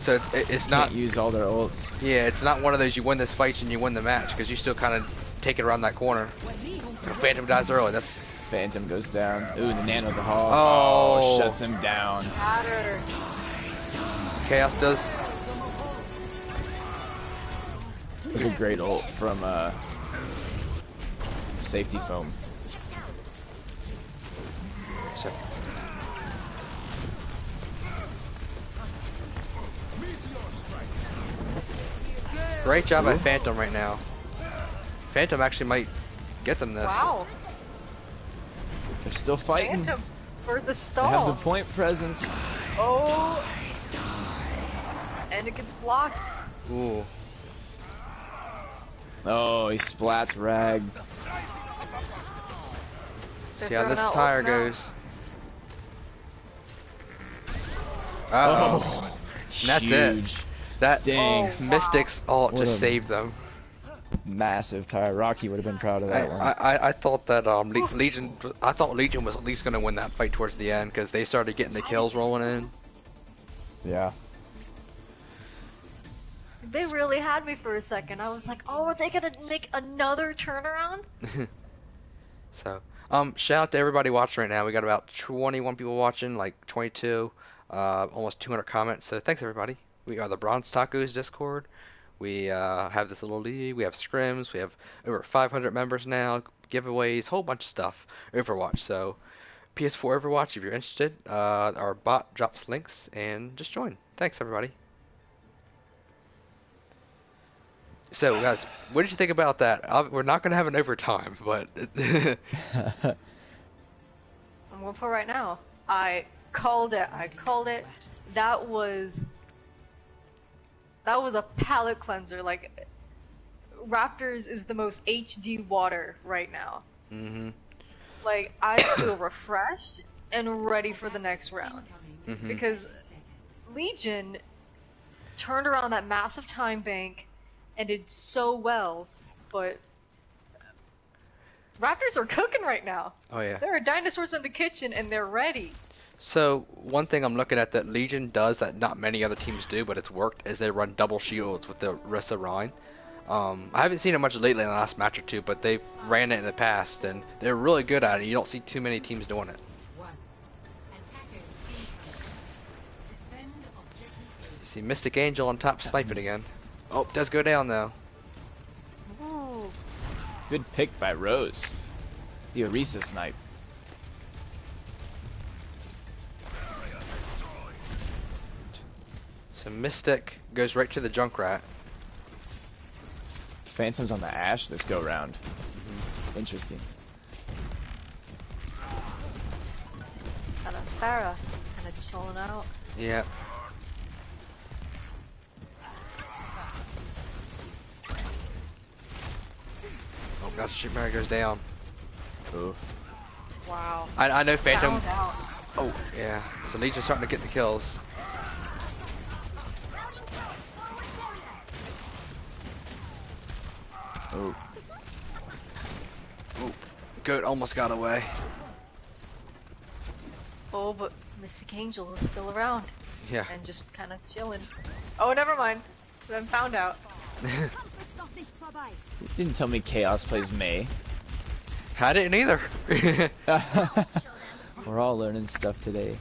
So it's Can't not. use all their ults. Yeah, it's not one of those you win this fight and you win the match because you still kind of take it around that corner. Phantom dies early. That's Phantom goes down. Ooh, the Nano the Hog. Oh. Shuts him down. Matter. Chaos does. It was a great ult from Safety Foam. So. Great job by Phantom right now. Phantom actually might get them this. Wow. They're still fighting. Phantom for the They stall. have the point presence. Oh. And it gets blocked. Ooh. Oh, he splats Rag. They're See how this throwing out tire ults now. goes. Uh-oh. Oh, And that's it. huge. That Dang. Oh, wow. Mystics ult What just a- saved them. Massive tire. Rocky would have been proud of that one. I thought that Legion. I thought Legion was at least going to win that fight towards the end because they started getting the kills rolling in. Yeah. They really had me for a second. I was like, oh, are they gonna make another turnaround? So, shout out to everybody watching right now. We got about 21 people watching, like 22, almost 200 comments. So thanks everybody. We are the Bronze Tacos Discord. We have this little league. We have scrims. We have over 500 members now. Giveaways, whole bunch of stuff. Overwatch. So, PS4 Overwatch. If you're interested, our bot drops links and just join. Thanks everybody. So guys, what did you think about that? We're not gonna have an overtime, but I'm gonna put right now. I called it. That was a palate cleanser. Like, Raptors is the most HD water right now. mm-hmm. Like, I feel refreshed and ready for the next round. Mm-hmm. Because Legion turned around that massive time bank and did so well, but Raptors are cooking right now. Oh yeah. There are dinosaurs in the kitchen and they're ready. So one thing I'm looking at that Legion does that not many other teams do, but it's worked, is they run double shields with the Rissa Rhine. I haven't seen it much lately in the last match or two, but they've ran it in the past and they're really good at it. You don't see too many teams doing it. You see Mystic Angel on top sniping again. Oh, does go down though. Ooh. Good pick by Rose. The Orisa snipe. So Mystic goes right to the Junkrat. Phantom's on the Ashe this go round. Interesting. And a Pharah kind of chilling out. Yep. Oh gosh, Shoot Mary goes down. Oof. Wow. I know Phantom. Found out. Oh yeah. So Legion's starting to get the kills. Oh. Oh, Goat almost got away. Oh, but Mystic Angel is still around Yeah. and just kind of chilling. Oh, never mind. Been found out. You didn't tell me Chaos plays Mei. I didn't either. We're all learning stuff today.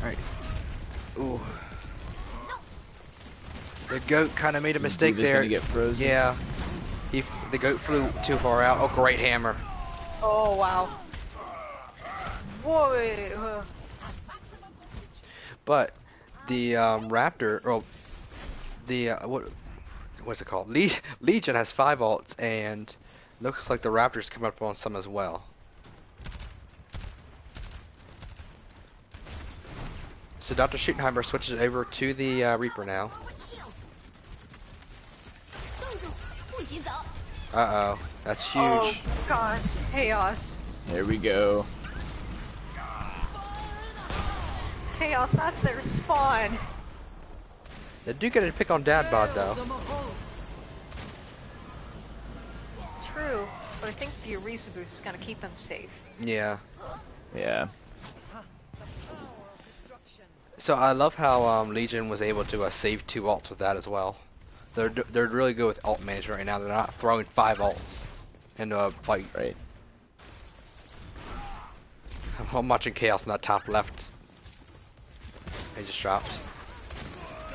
Alright. Ooh. The goat kind of made a mistake D.Va's there. gonna get frozen. Yeah. The goat flew too far out. Oh, great hammer. Oh, wow. Whoa. But the Raptor, or the what's it called? Legion has 5 ults, and looks like the Raptors come up on some as well. So Dr. Schuttenheimer switches over to the Reaper now. Uh-oh, that's huge. Oh, gosh. Chaos. There we go. Chaos, that's their spawn. They do get a pick on Dad Bod, though. True, but I think the Orisa boost is gonna keep them safe. Yeah. Yeah. So I love how Legion was able to save 2 ults with that as well. They're really good with ult management right now. They're not throwing 5 ults into a fight. Right. I'm watching Chaos in that top left. He just dropped.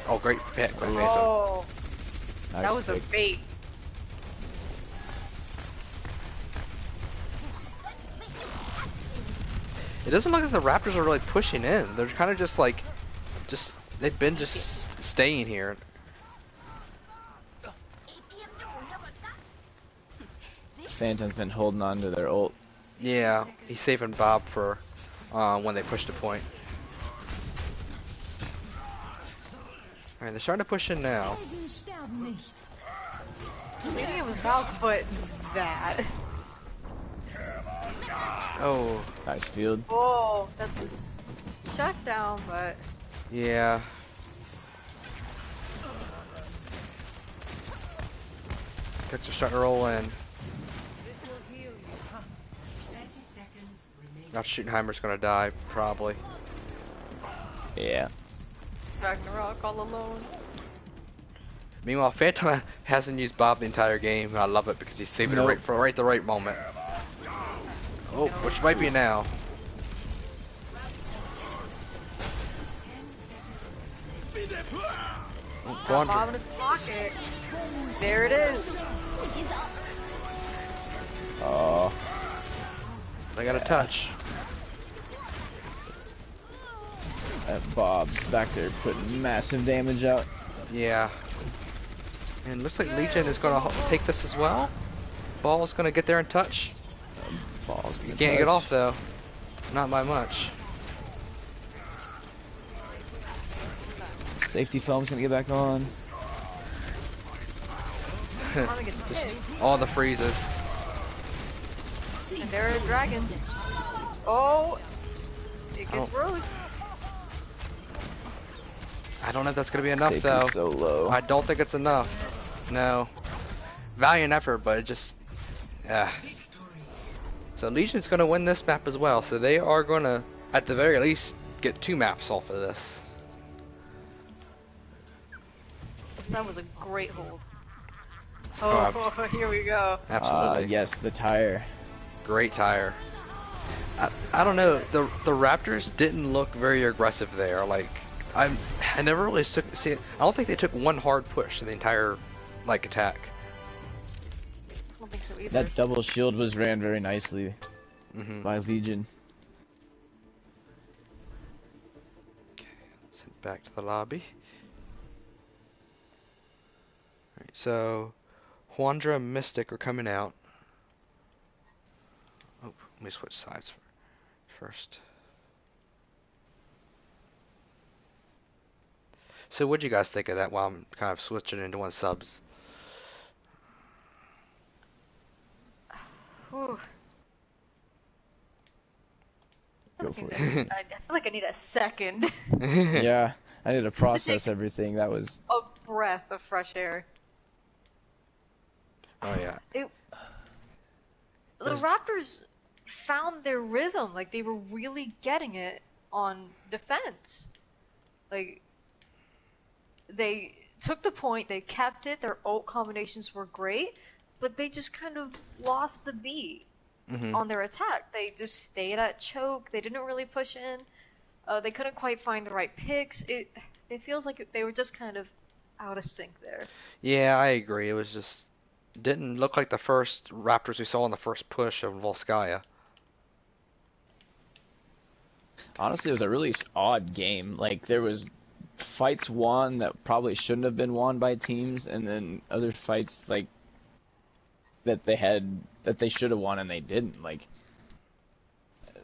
Oh, great pick by Phantom. Oh, Nice that was pick. a bait. It doesn't look like the Raptors are really pushing in. They're kind of just like, they've been just staying here. Phantom's been holding on to their ult. Yeah, he's saving Bob for when they push the point. Alright, they're starting to push in now. Maybe it was about, but that. Oh, Nice field. Oh, that's a shutdown, but yeah. Guts are starting to roll in. 30 seconds remaining. Now Schuttenheimer's gonna die, probably. Yeah. Ragnarok all alone. Meanwhile, Phantom hasn't used Bob the entire game, and I love it because he's saving it Nope. right for the right moment. Oh, which might be now. Oh, Got Bob Quandra. in his pocket. There it is. Oh. I got a touch. That Bob's back there putting massive damage out. Yeah. And looks like Legion is gonna take this as well. Ball's gonna get there and touch. Balls Can't get off though. Not by much. Safety foam's gonna get back on. Wanna get hit. All the freezes. And there are dragons. Oh, it gets Oh. rose. I don't know if that's gonna be enough Safety's though. so low. I don't think it's enough. No. Valiant effort, but it just... Yeah. So Legion's going to win this map as well, so they are going to, at the very least, get 2 maps off of this. That was a great hold. Oh, Oh, here we go. Absolutely. Yes, the tire. Great tire. I don't know, the Raptors didn't look very aggressive there. Like, I never really I don't think they took one hard push in the entire, like, attack. I don't think so either. That double shield was ran very nicely Hmm. by Legion. Back to the lobby. Alright, so Huandra and Mystic are coming out. Oh, let me switch sides first. So what'd you guys think of that while I'm kind of switching into one subs? Whew. Go for it. I feel like I need a second. Yeah, I need to to process take- everything. That was A breath of fresh air. Oh yeah. The Raptors found their rhythm. Like, they were really getting it on defense. Like, they took the point, they kept it, their ult combinations were great, but they just kind of lost the beat on their attack. They just stayed at choke, they didn't really push in, they couldn't quite find the right picks. It feels like they were just kind of out of sync there. Yeah, I agree. It was just didn't look like the first Raptors we saw in the first push of Volskaya. honestly, it was a really odd game. Like, there was fights won that probably shouldn't have been won by teams, and then other fights like that they should have won and they didn't. Like,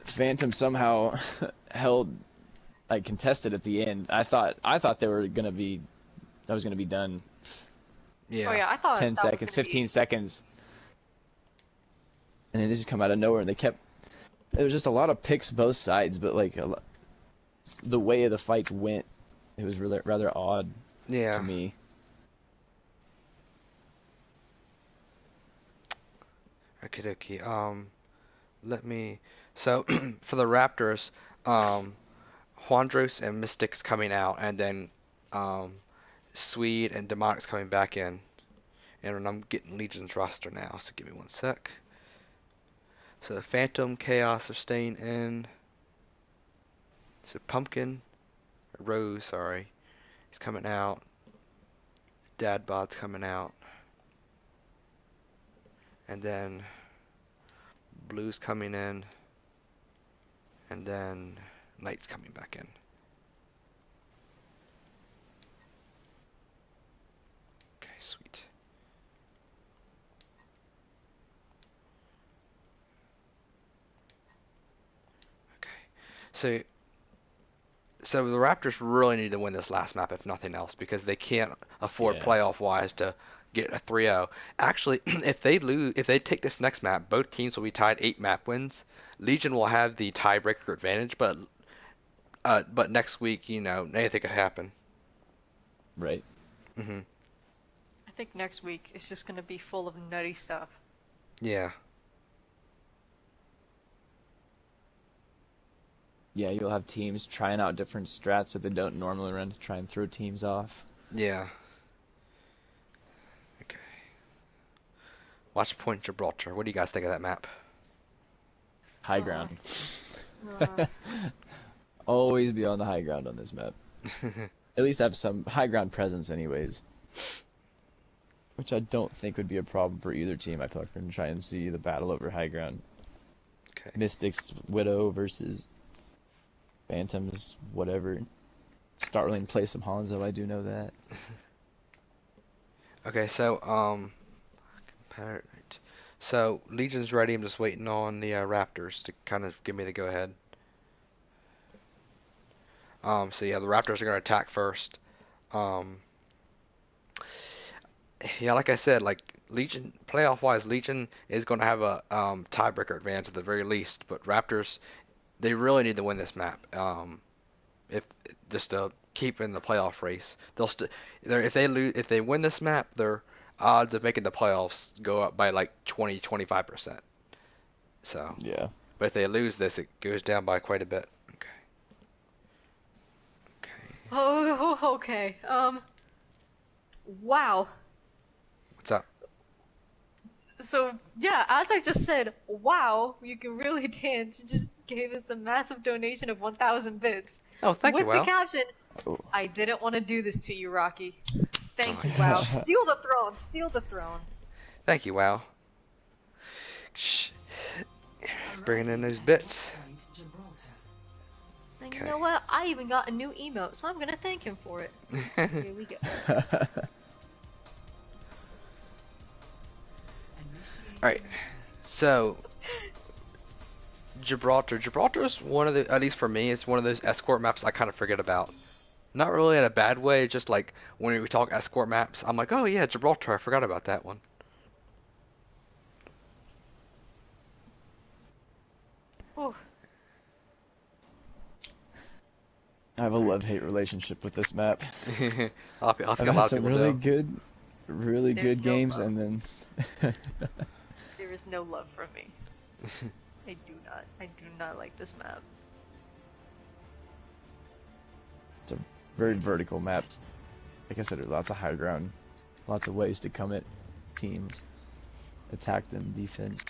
Phantom somehow held, like, contested at the end. I thought that was gonna be done. Yeah. Oh yeah, I thought 10 that was seconds, gonna 15 be... seconds, and then they just come out of nowhere. And there was just a lot of picks both sides, but like the way the fight went, it was really rather odd Yeah. to me. Okie dokie. Let me. So for the Raptors, Juandros and Mystics coming out, and then Swede and Demonic's coming back in. And I'm getting Legion's roster now, so give me one sec. So Phantom, Chaos are staying in. So Pumpkin, Rose, sorry, he's coming out. Dadbod's coming out. And then Blue's coming in. And then Light's coming back in. Okay, sweet. Okay. So the Raptors really need to win this last map, if nothing else, because they can't afford playoff-wise to get a 3-0. Actually, if they take this next map, both teams will be tied 8 map wins. Legion will have the tiebreaker advantage, but next week, anything could happen. Right. Mhm. I think next week it's just gonna be full of nutty stuff. Yeah. Yeah, you'll have teams trying out different strats that they don't normally run to try and throw teams off. Yeah. Okay. Watch Point Gibraltar. What do you guys think of that map? High ground. Uh, Always be on the high ground on this map. At least have some high ground presence anyways. Which I don't think would be a problem for either team. I feel like we're going to try and see the battle over high ground. Okay. Mystics, Widow versus Phantoms, whatever. Starling play some Hanzo, I do know that. Okay, so so Legion's ready. I'm just waiting on the Raptors to kind of give me the go ahead. So yeah, the Raptors are going to attack first. Yeah, like I said, like Legion playoff wise, Legion is going to have a tiebreaker advantage at the very least, but Raptors, they really need to win this map. If just to keep in the playoff race, if they win this map, their odds of making the playoffs go up by like 20-25%. So Yeah. but if they lose this, it goes down by quite a bit. Okay. Okay. oh, okay. Wow. What's up? So, yeah, as I just said, wow, you can really dance. You just gave us a massive donation of 1,000 bits. Oh, thank With you, Wow. the caption, Oh. I didn't want to do this to you, Rocky. Thank Oh, you, wow. Steal the throne, steal the throne. Thank you, Wow. Shh. Bringing in those bits. Point Gibraltar. Thank You know what? I even got a new emote, so I'm gonna thank him for it. Here we go. Alright, so Gibraltar is one of the, at least for me, it's one of those escort maps I kind of forget about. Not really in a bad way, just like when we talk escort maps, I'm like, oh yeah, Gibraltar, I forgot about that one. Whew. I have a love-hate relationship with this map. I think I've a had lot of some people really do. really There's good no games, love. and then There is no love from me. I do not like this map. it's a very vertical map. Like I said, there's lots of high ground, lots of ways to come at teams, attack them, defense.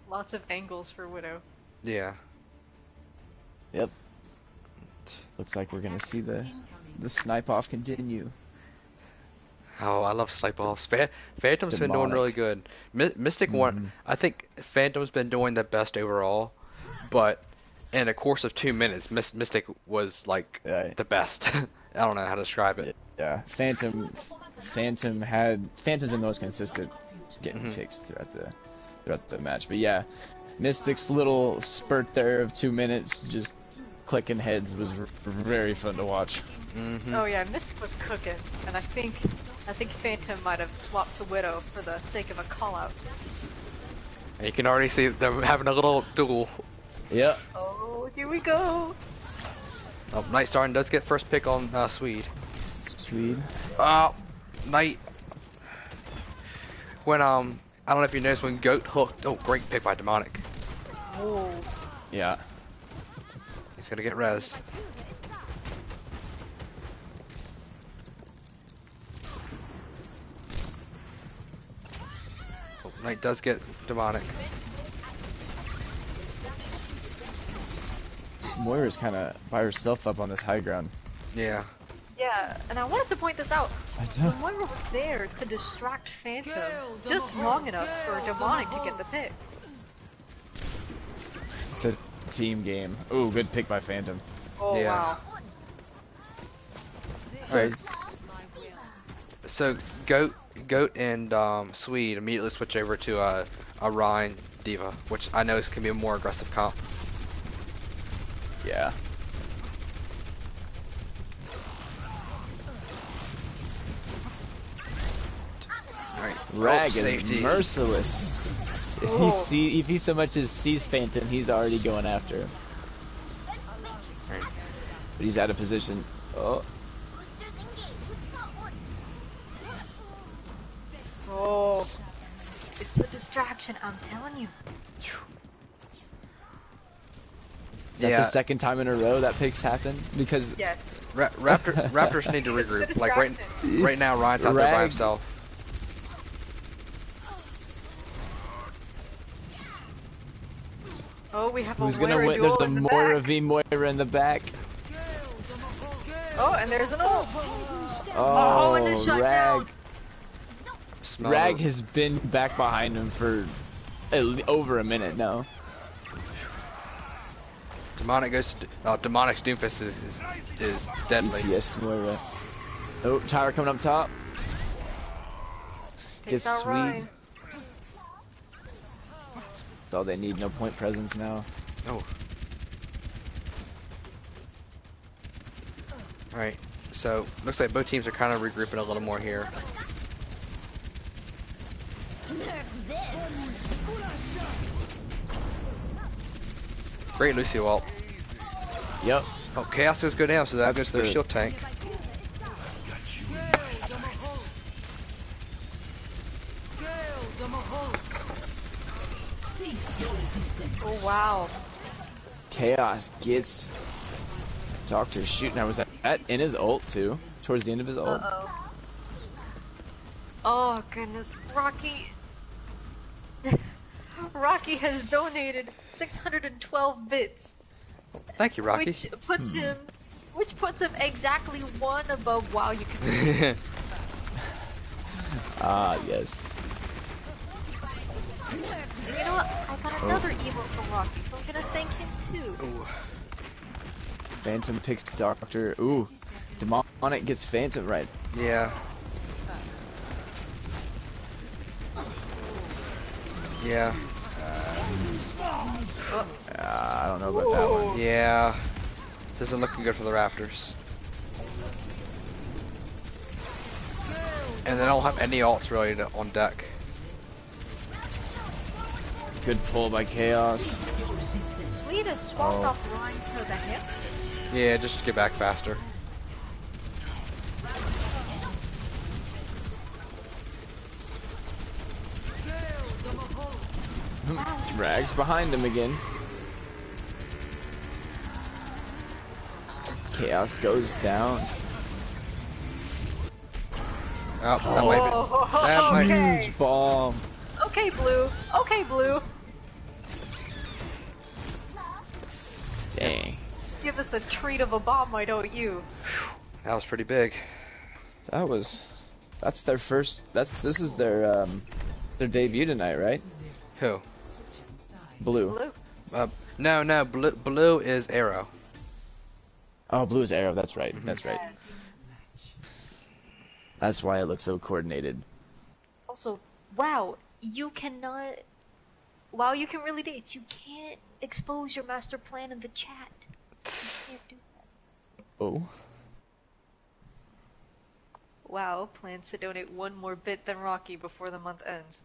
Lots of angles for Widow. Yeah. Yep. Looks like we're gonna see the snipe off continue. Oh, I love snipe offs. Phantom's been doing really Demonic. good. Mystic one, Mhm. I think Phantom's been doing the best overall, but in a course of 2 minutes, Mystic was like Yeah. the best. I don't know how to describe it. Yeah, Phantom's been the most consistent getting picks throughout the match. But yeah, Mystic's little spurt there of 2 minutes just clicking heads was very fun to watch. Oh yeah, Mystic was cooking, and I think Phantom might have swapped to Widow for the sake of a call out. And you can already see them having a little duel. Yep. Oh, here we go. Oh, Night Star does get first pick on Swede. Swede. Night. When I don't know if you noticed when Goat hooked. Oh, great pick by Demonic. Oh, Yeah. He's gonna get rezzed. Oh, Knight does get Demonic. Moira's kind of by herself up on this high ground. Yeah. yeah, and I wanted to point this out. I When don't. Moira was there to distract Phantom just long enough for Demonic to get the pick. It's a team game. Ooh, good pick by Phantom. Oh Yeah. wow. Alright. So Goat and Swede immediately switch over to a Rhine Diva, which I know can be a more aggressive comp. Yeah. Alright. Rag Oh, is safety. merciless. If he so much as sees Phantom, he's already going after him. Alright. But he's out of position. Oh, Boosters engaged with thought order. Oh, it's the distraction. I'm telling you. is that Yeah. the second time in a row that picks happened? Because Yes. Raptors need to regroup. Like right now, Ryan's out there by Rag- himself. Oh, we have who's a gonna Moira win? There's duel the in the Moira back. v Moira in the back. Oh, and there's an ult. Oh, and then shut down. Rag. Smell Rag it. has been back behind him for over a minute now. Demonic goes to Demonic's Doomfist is deadly. DPS Moira. Oh, Tyra coming up top. Takes Gets out Swede. Ryan. That's all they need. No point presence now. Oh. Alright, so looks like both teams are kind of regrouping a little more here. Great Lucio ult. Yep. Oh, Chaos does go down, so that That's goes to their the- shield tank. Oh wow. Chaos gets Doctor shooting. Now was that in his ult too? Towards the end of his ult. Uh-oh. Oh goodness, Rocky. Rocky has donated 612 bits, Thank you, Rocky. which puts him exactly one above WoW. You can. Ah, yes. You know what? I got another emote from Rocky, so I'm gonna thank him too. Phantom picks Doctor. Ooh, Demonic gets Phantom right. Yeah. Yeah. I don't know about that one. Yeah. This isn't looking good for the Raptors. And they don't have any ults really on deck. Good pull by Chaos. Sweet has swapped off Ryan to the hamster. Yeah, just to get back faster. Rags behind him again. Chaos goes down. Oh, that might be. That might. Okay. Huge bomb. Okay, Blue. Okay, Blue. Dang. Just give us a treat of a bomb, why don't you? That was pretty big. That's their first. This is their debut tonight, right? Who? Blue. Blue. No. Blue is Arrow. Oh, Blue is Arrow. That's right. That's right. That's why it looks so coordinated. Also, wow, you cannot. Wow, you can really dance. You can't expose your master plan in the chat. You can't do that. Oh. Wow, plans to donate one more bit than Rocky before the month ends.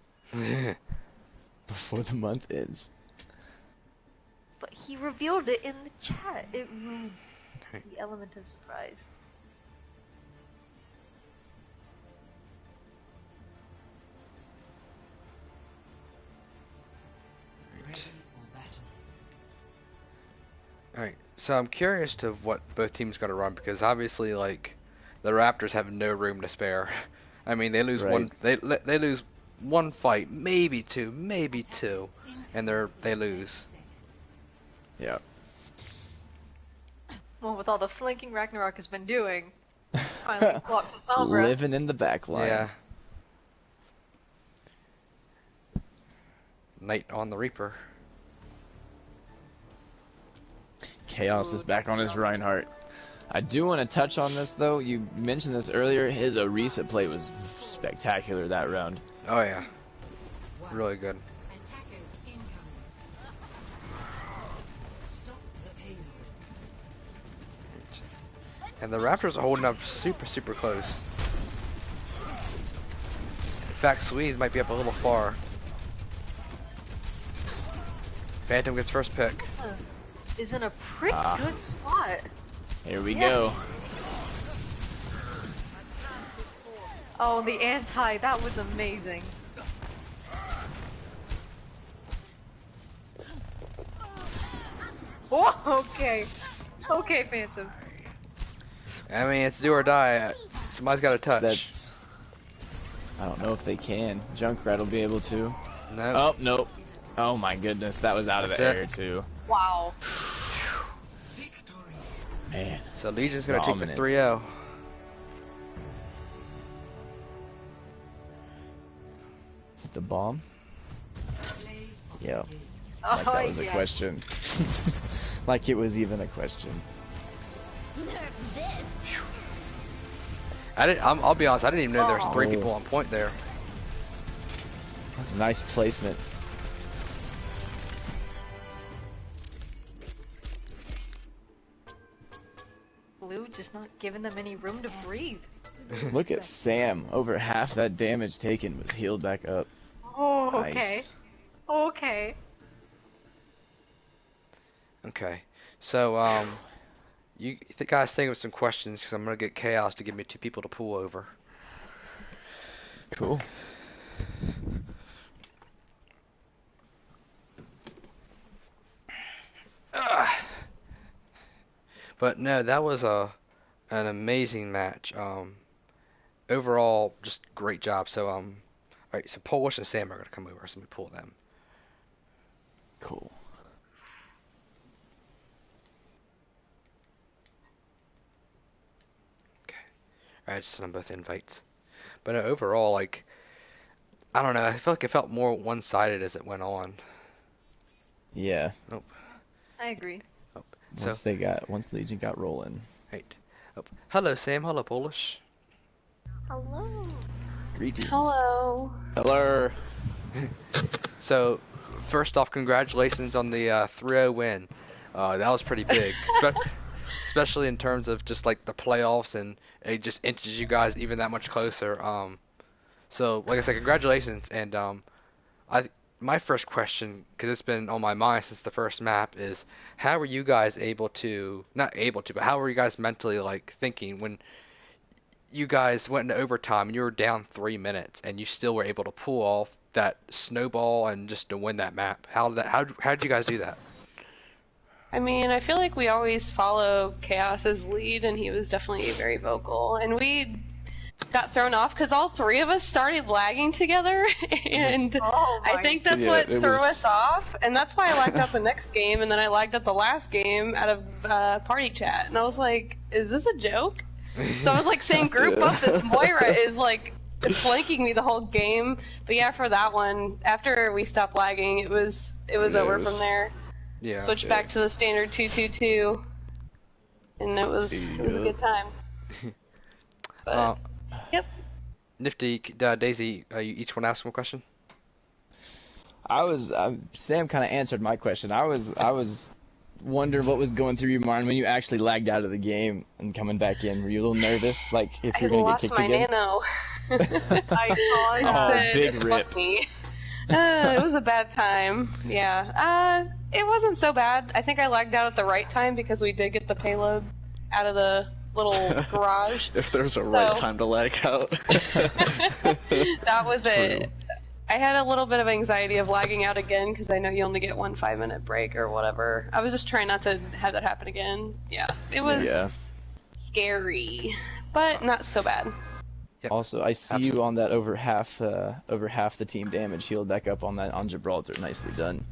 Before the month ends. But he revealed it in the chat. It ruins the element of surprise. Ready for battle. Alright, so I'm curious to what both teams are going to run because obviously, like, the Raptors have no room to spare. I mean, they lose Right. they lose one fight, maybe two, and they lose. Yeah. Well, with all the flanking Ragnarok has been doing, finally swapped to Sombra. Living in the back line. Yeah. Knight on the Reaper. Chaos is back on his Reinhardt. I do want to touch on this though. You mentioned this earlier. His Orisa play was spectacular that round. Oh yeah, really good. Attackers incoming. Stop the payload. And the Raptors are holding up super close. In fact, Swedes might be up a little far. Phantom gets first pick. Is in a pretty good spot. Here we Yeah. go. Oh, the anti, that was amazing. Oh, okay. Okay, Phantom. I mean, it's do or die. Somebody's got to touch. That's. I don't know if they can. Junkrat will be able to. No. Oh, nope. Oh my goodness, that was out of the That's it. air too. Wow. Man. So Legion's gonna take the Dominant. 3-0. Is it the bomb? Yep. Oh, Like that was a yeah. question. Like it was even a question. Nerf this. I'll be honest. I didn't even know there was 3 Oh. people on point there. That's a nice placement. Blue just not giving them any room to breathe. Look at Sam. Over half that damage taken was healed back up. Oh, okay. Nice. Okay. Okay. So you guys think of some questions because I'm gonna get Chaos to give me 2 people to pull over. Cool. But no, that was an amazing match. Overall, just great job. So all right. So Polish and Sam are gonna come over. So let me pull them. Cool. I just sent them both invites. But no, overall, like, I don't know. I feel like it felt more one-sided as it went on. Yeah. Nope. I agree. Nope. So, once Legion got rolling. right. Oh, hello, Sam. Hello, Polish. Hello. Greetings. Hello. Hello. So, first off, congratulations on the 3-0 win. That was pretty big, especially in terms of just like the playoffs, and it just inches you guys even that much closer. So, like I said, congratulations. And my first question, because it's been on my mind since the first map, is how were you guys not able to, but how were you guys mentally like thinking when you guys went into overtime and you were down 3 minutes and you still were able to pull off that snowball and just to win that map? How did you guys do that? I mean, I feel like we always follow Chaos's lead, and he was definitely very vocal. And we got thrown off because all three of us started lagging together, and I think that's what threw us off. And that's why I lagged out the next game, and then I lagged out the last game out of party chat. And I was like, is this a joke? So I was like saying, group up, this Moira is like flanking me the whole game. But yeah, for that one, after we stopped lagging, it was over from there. Yeah. Switched back to the standard 2-2-2, and it was a good time. But, yep. Nifty, Daisy, you each want to ask one question? Sam kind of answered my question. I was wondering what was going through your mind when you actually lagged out of the game and coming back in. Were you a little nervous, like if you're gonna get kicked again? I lost my nano. I saw it. Oh, big rip. Fuck me. It was a bad time. Yeah. It wasn't so bad. I think I lagged out at the right time because we did get the payload out of the little garage. If there's a right time to lag out. That was it. I had a little bit of anxiety of lagging out again because I know you only get 1 5-minute break or whatever. I was just trying not to have that happen again. Yeah. It was scary, but not so bad. Yep. Also, I see you on that over half the team damage healed back up on Gibraltar. Nicely done.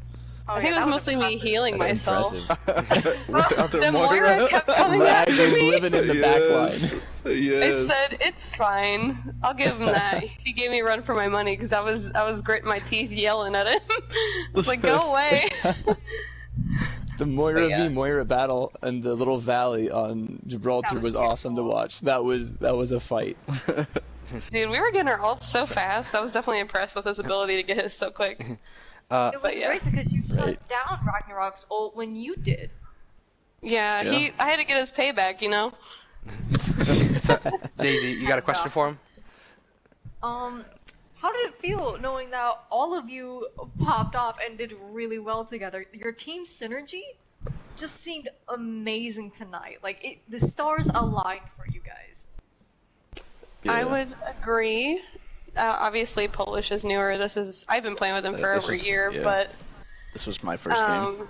I think it was mostly me healing That's myself. impressive. The Moira kept coming Lag after is me. living in the back line. I Yes. said, it's fine. I'll give him that. He gave me a run for my money because I was gritting my teeth yelling at him. I was like, go away. The Moira yeah. v Moira battle and the little valley on Gibraltar was awesome to watch. That was a fight. Dude, we were getting our ults so fast. I was definitely impressed with his ability to get his so quick. It was yeah. great because you shut down Ragnarok's ult when you did. Yeah, I had to get his payback, you know? So, Daisy, you got a question for him? How did it feel knowing that all of you popped off and did really well together? Your team synergy just seemed amazing tonight. Like, the stars aligned for you guys. I would agree. Obviously, Polish is newer. I've been playing with him for over a year, but this was my first game.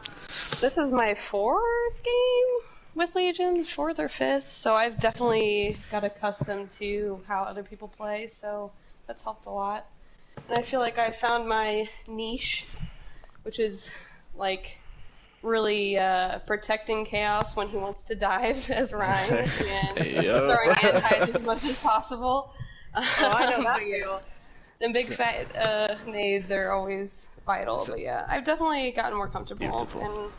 This is my 4th game with Legion, 4th or 5th. So I've definitely got accustomed to how other people play. So that's helped a lot. And I feel like I found my niche, which is like really protecting Chaos when he wants to dive as Ryan and throwing antis as much as possible. Oh, I know that feel. The big fat nades are always vital, but yeah, I've definitely gotten more comfortable, and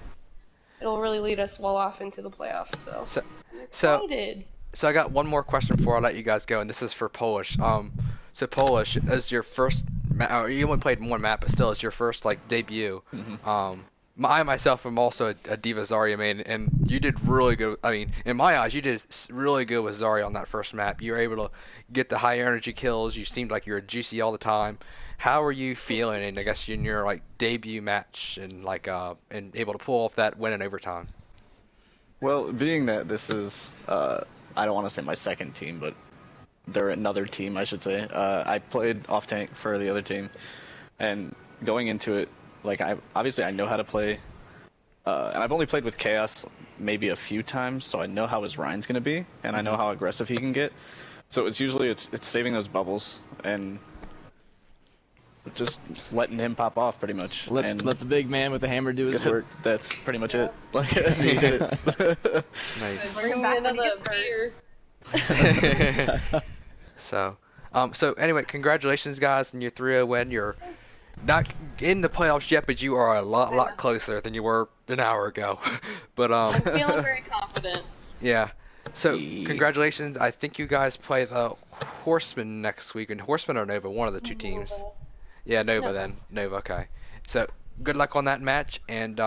it'll really lead us well off into the playoffs. So I'm excited. So I got one more question before I let you guys go, and this is for Polish. So Polish, as your first, you only played one map, but still, as your first like debut. I myself am also a Diva Zarya main, and you did really good. I mean, in my eyes, you did really good with Zarya on that first map. You were able to get the high energy kills. You seemed like you were juicy all the time. How are you feeling? And I guess in your like debut match and like and able to pull off that win in overtime. Well, being that this is I don't want to say my second team, but they're another team, I should say. I played off tank for the other team, and going into it. Like, I know how to play, and I've only played with Chaos maybe a few times, so I know how his Ryan's going to be, and I know how aggressive he can get. So it's usually, it's saving those bubbles, and just letting him pop off, pretty much. Let the big man with the hammer do his work. That's pretty much it. Like, he did it. Nice. Bring me another beer. So anyway, congratulations, guys, on your 3-0 win. not in the playoffs yet, but you are a lot closer than you were an hour ago. But I'm feeling very confident. yeah. So Yeah. congratulations. I think you guys play the Horsemen next week, and Horsemen or Nova, one of the two teams. Yeah, Nova then. Nova, okay. So good luck on that match, and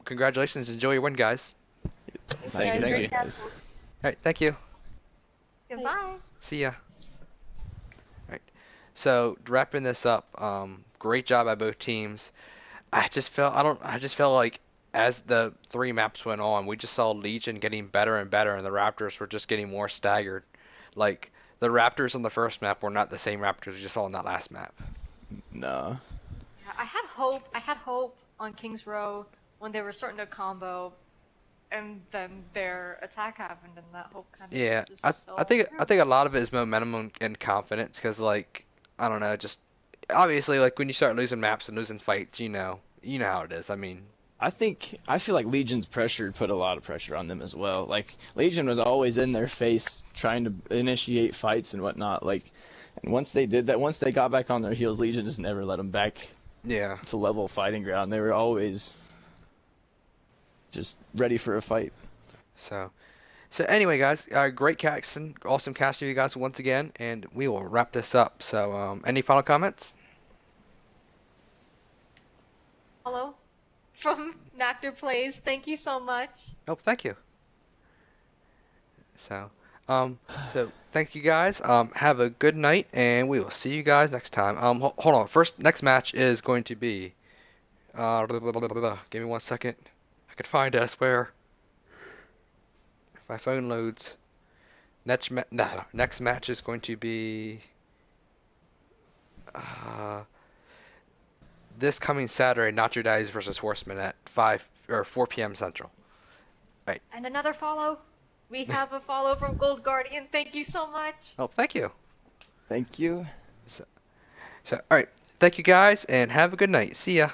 congratulations. Enjoy your win, guys. Thank you, thank you. Guys. All right, thank you. Goodbye. See ya. All right. So wrapping this up, great job by both teams. I just felt like as the three maps went on, we just saw Legion getting better and better, and the Raptors were just getting more staggered. Like the Raptors on the first map were not the same Raptors we just saw on that last map. No. Yeah, I had hope. I had hope on Kings Row when they were starting to combo, and then their attack happened, and that hope kind of Yeah, just I fell I think through. I think a lot of it is momentum and confidence, because like I don't know, just obviously like when you start losing maps and losing fights, you know how it is. I mean, I feel like Legion's pressure put a lot of pressure on them as well. Like Legion was always in their face trying to initiate fights and whatnot. Like, and once they did that, once they got back on their heels, Legion just never let them back yeah. to level fighting ground. They were always just ready for a fight. So anyway, guys, great casting, awesome casting you guys once again, and we will wrap this up. So any final comments? Hello, from Nactor Plays. Thank you so much. Oh, thank you. So so thank you guys. Have a good night, and we will see you guys next time. Hold on. First, next match is going to be. Give me 1 second. I can find it, I swear. If my phone loads. Next match is going to be this coming Saturday, Nacho Dice versus Horseman at 5 or 4 p.m. Central. Right. And another follow. We have a follow from Gold Guardian. Thank you so much. Oh, thank you. Thank you. So all right. Thank you guys, and have a good night. See ya.